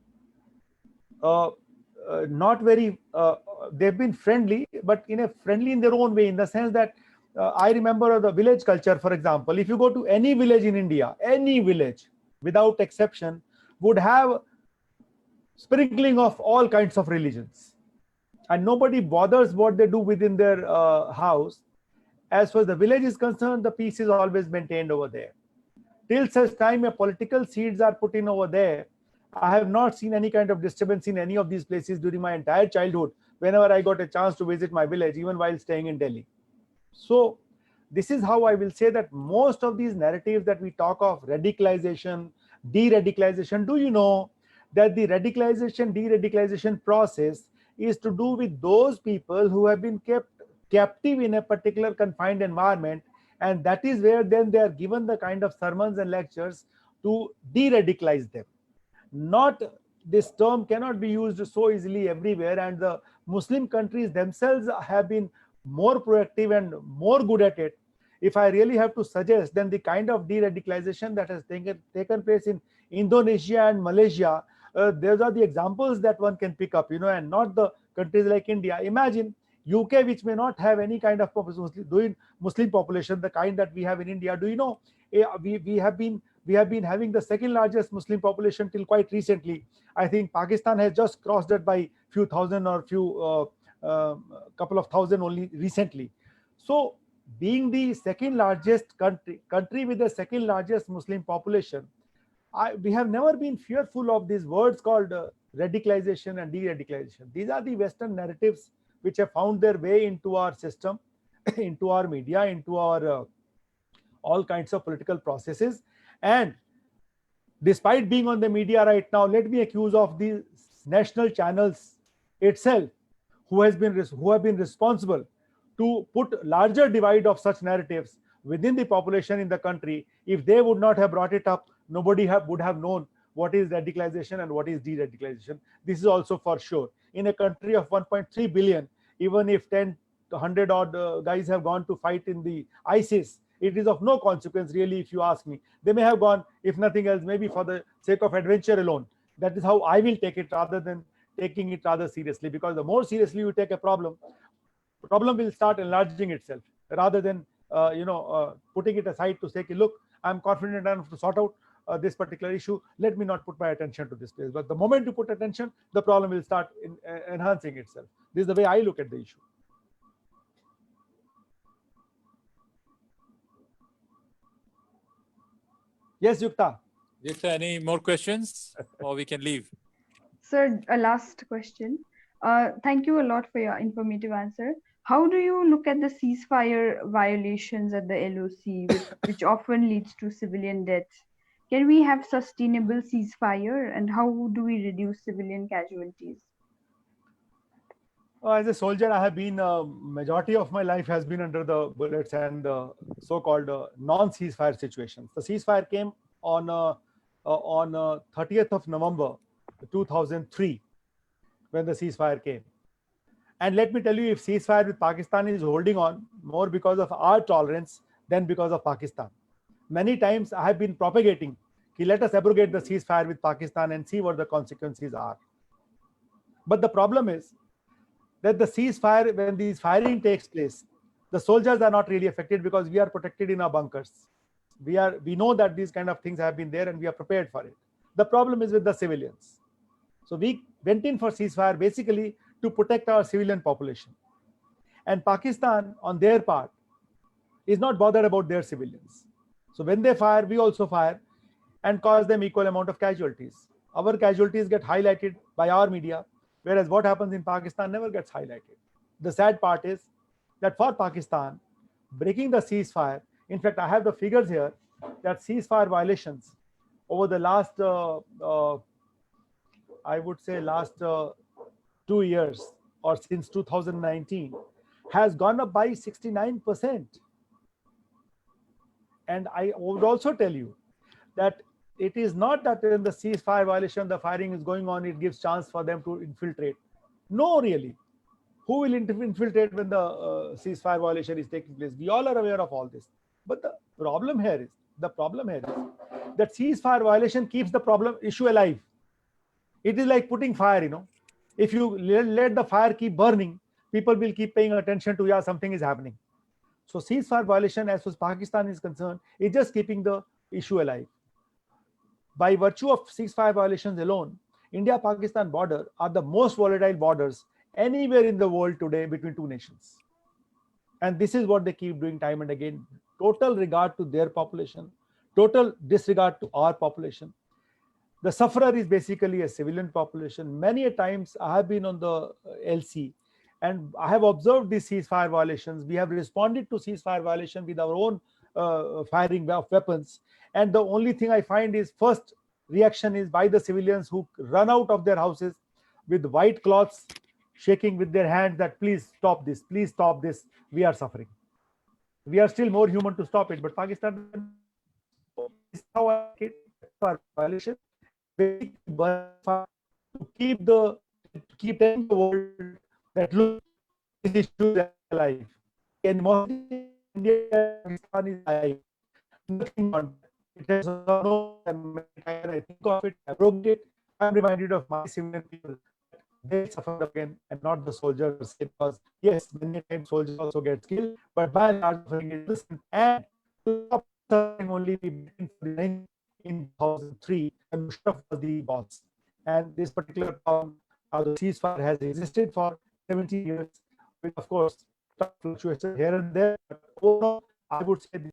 not very, they've been friendly, but friendly in their own way, in the sense that I remember the village culture, for example. If you go to any village in India, any village without exception would have sprinkling of all kinds of religions, and nobody bothers what they do within their house. As far as the village is concerned, the peace is always maintained over there. Till such time a political seeds are put in over there, I have not seen any kind of disturbance in any of these places during my entire childhood, whenever I got a chance to visit my village, even while staying in Delhi. So this is how I will say that most of these narratives that we talk of, radicalization, de-radicalization, do you know that the radicalization, de-radicalization process is to do with those people who have been kept captive in a particular confined environment, And that is where then they are given the kind of sermons and lectures to de-radicalize them. Not, this term cannot be used so easily everywhere, and the Muslim countries themselves have been more proactive and more good at it. If I really have to suggest, then the kind of de-radicalization that has taken place in Indonesia and Malaysia, those are the examples that one can pick up, and not the countries like India. Imagine UK, which may not have any kind of Muslim population, the kind that we have in India. Do you know, we have been having the second largest Muslim population till quite recently. I think Pakistan has just crossed it by few thousand or couple of thousand only recently. So being the second largest country with the second largest Muslim population, we have never been fearful of these words called radicalization and de-radicalization. These are the Western narratives which have found their way into our system, into our media, into our all kinds of political processes. And despite being on the media right now, let me accuse of the national channels itself, who have been responsible to put larger divide of such narratives within the population in the country. If they would not have brought it up, nobody would have known what is radicalization and what is de-radicalization. This is also for sure. In a country of 1.3 billion, even if 10 to 100 odd guys have gone to fight in the ISIS, it is of no consequence really, if you ask me. They may have gone, if nothing else, maybe for the sake of adventure alone. That is how I will take it, rather than taking it rather seriously, because the more seriously you take a problem will start enlarging itself, rather than putting it aside to say, look, I'm confident enough to sort out this particular issue, let me not put my attention to this place. But the moment you put attention, the problem will start enhancing itself. This is the way I look at the issue. Yes, Yukta.
Yukta, any more questions, or we can leave?
Sir, a last question. Thank you a lot for your informative answer. How do you look at the ceasefire violations at the LOC, which often leads to civilian deaths? Can we have sustainable ceasefire, and how do we reduce civilian casualties?
As a soldier, I have been, majority of my life has been under the bullets and so-called non-ceasefire situations. The ceasefire came on 30th of November 2003, when the ceasefire came. And let me tell you, if ceasefire with Pakistan is holding on, more because of our tolerance than because of Pakistan. Many times I have been propagating, let us abrogate the ceasefire with Pakistan and see what the consequences are. But the problem is that the ceasefire, when these firing takes place, the soldiers are not really affected because we are protected in our bunkers. We know that these kind of things have been there and we are prepared for it. The problem is with the civilians. So we went in for ceasefire basically to protect our civilian population. And Pakistan, on their part, is not bothered about their civilians. So when they fire, we also fire and cause them equal amount of casualties. Our casualties get highlighted by our media, whereas what happens in Pakistan never gets highlighted. The sad part is that for Pakistan, breaking the ceasefire, in fact, I have the figures here, that ceasefire violations over the last, I would say last 2 years, or since 2019, has gone up by 69%. And I would also tell you that it is not that in the ceasefire violation, the firing is going on, it gives chance for them to infiltrate. No, really. Who will infiltrate when the ceasefire violation is taking place? We all are aware of all this. But the problem here is that ceasefire violation keeps the issue alive. It is like putting fire, If you let the fire keep burning, people will keep paying attention to, yeah, something is happening. So ceasefire violation, as far as Pakistan is concerned, is just keeping the issue alive. By virtue of ceasefire violations alone, India-Pakistan border are the most volatile borders anywhere in the world today between two nations. And this is what they keep doing time and again. Total regard to their population, total disregard to our population. The sufferer is basically a civilian population. Many a times I have been on the LC and I have observed these ceasefire violations. We have responded to ceasefire violation with our own firing of weapons. And the only thing I find is first reaction is by the civilians who run out of their houses with white cloths, shaking with their hands that please stop this, we are suffering. we are still more human to stop it, but Pakistan. This is how I get our violation. Basically, to keep telling the world that look, this issue is alive. The animosity in India and Pakistan is alive. Nothing beyond that. It has no. I think of it, abrogate it. I'm reminded of my civilian people. They suffer again, and not the soldiers. Because yes, many times soldiers also get killed, but by and large, suffering is innocent. And to stop suffering, only we began for the in 2003, when Musharraf was the boss. And this particular problem, the ceasefire has existed for 70 years, with of course fluctuations here and there. But overall, I would say this.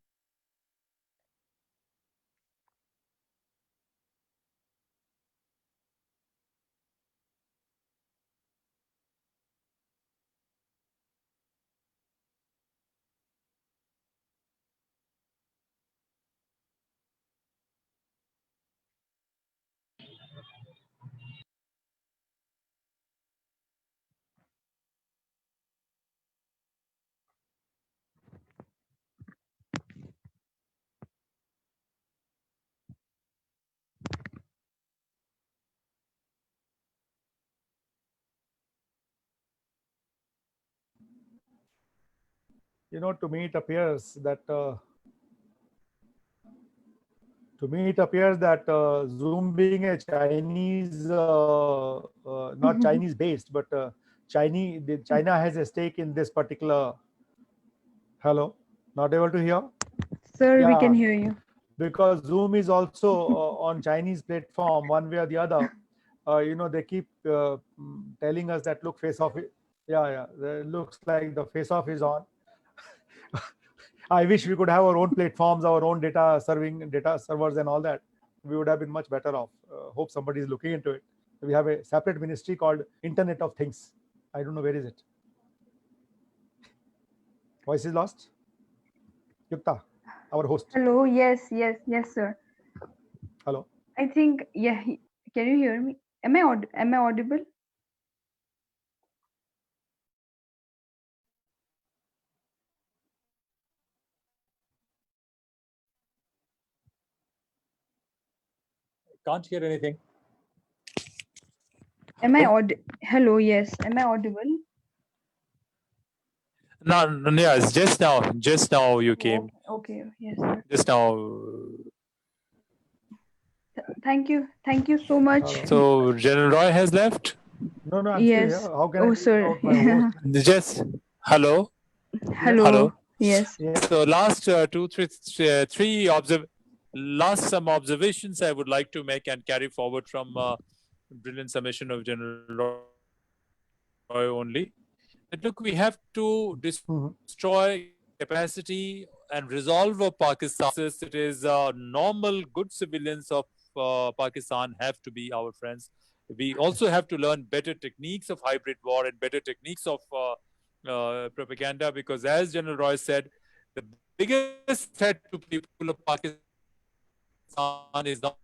To me it appears that Zoom being a Chinese, not Chinese based, but China has a stake in this particular. Hello, not able to hear?
Sir, we
Yeah,
can hear you.
because Zoom is also on Chinese platform one way or the other. They keep telling us that look, face off. Yeah, it looks like the face off is on. I wish we could have our own platforms, our own data servers and all that. We would have been much better off. Hope somebody is looking into it. We have a separate ministry called Internet of Things. I don't know, where is it? Voice is lost. Yukta, our host.
Hello. Yes, sir.
Hello.
I think, yeah. Can you hear me? Am I audible?
Can't hear anything.
Am I Hello. Yes. Am I audible?
No, yes, just now you came.
Okay. Yes, sir.
Just now.
Thank you so much.
So General Roy has left?
No, I'm
Yes.
still here. How can I
sir.
out my host?
Just hello.
Hello. Yes.
So last some observations I would like to make and carry forward from brilliant summation of General Roy only. But look, we have to destroy capacity and resolve of Pakistan. It is normal, good civilians of Pakistan have to be our friends. We also have to learn better techniques of hybrid war and better techniques of propaganda, because as General Roy said, the biggest threat to people of Pakistan is not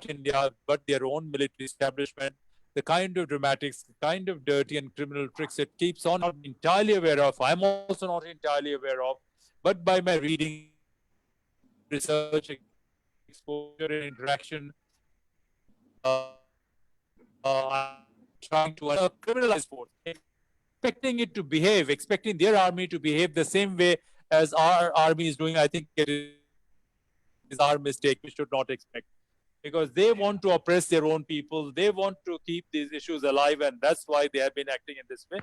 India, but their own military establishment. The kind of dramatics, the kind of dirty and criminal tricks it keeps on, not entirely aware of. I'm also not entirely aware of, but by my reading, research, exposure, and interaction, I'm trying to criminalize force, expecting it to behave, expecting their army to behave the same way as our army is doing. I think it is our mistake. We should not expect, because they want to oppress their own people. They want to keep these issues alive, and that's why they have been acting in this way.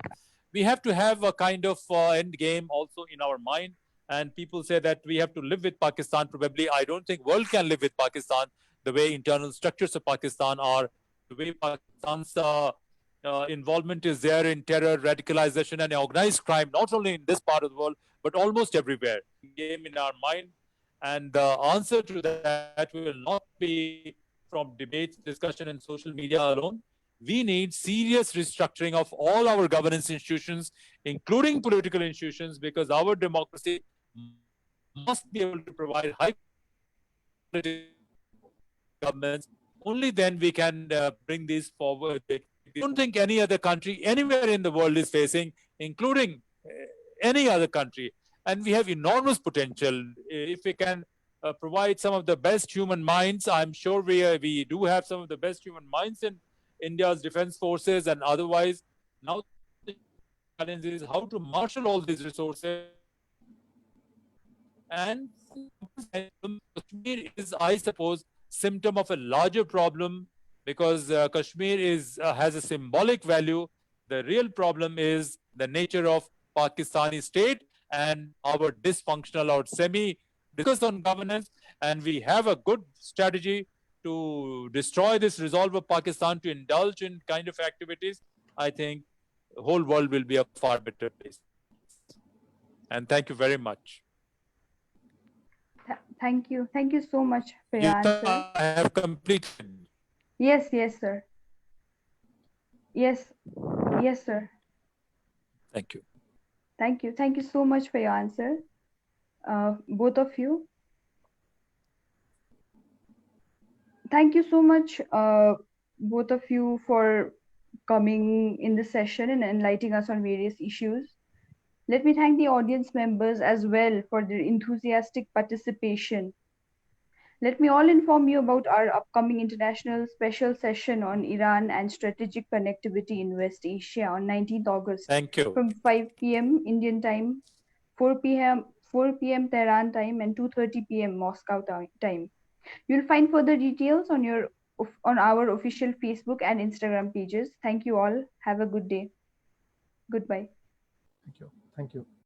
We have to have a kind of end game also in our mind. And people say that we have to live with Pakistan. Probably, I don't think world can live with Pakistan the way internal structures of Pakistan are, the way Pakistan's involvement is there in terror, radicalization, and organized crime, not only in this part of the world, but almost everywhere. Game in our mind. And the answer to that will not be from debates, discussion, and social media alone. We need serious restructuring of all our governance institutions, including political institutions, because our democracy must be able to provide high quality governments. Only then we can bring these forward. I don't think any other country anywhere in the world is facing, including any other country.
and we have enormous potential. If we can provide some of the best human minds, I'm sure we do have some of the best human minds in India's defense forces and otherwise. Now the challenge is how to marshal all these resources. And Kashmir is, I suppose, symptom of a larger problem, because Kashmir has a symbolic value. The real problem is the nature of Pakistani state and our dysfunctional or semi-discuss on governance. And we have a good strategy to destroy this resolve of Pakistan to indulge in kind of activities. I think the whole world will be a far better place. And thank you very much.
Thank you. Thank you so much for your
Yukta,
answer.
I have completed.
Yes, sir. Yes, sir.
Thank you.
Thank you. Thank you so much for your answer, both of you. Thank you so much, both of you, for coming in the session and enlightening us on various issues. Let me thank the audience members as well for their enthusiastic participation. Let me all inform you about our upcoming international special session on Iran and strategic connectivity in West Asia on 19th August.
Thank you.
From 5 p.m. Indian time, 4 p.m. Tehran time, and 2:30 p.m. Moscow time. You'll find further details on our official Facebook and Instagram pages. Thank you all. Have a good day. Goodbye.
Thank you. Thank you.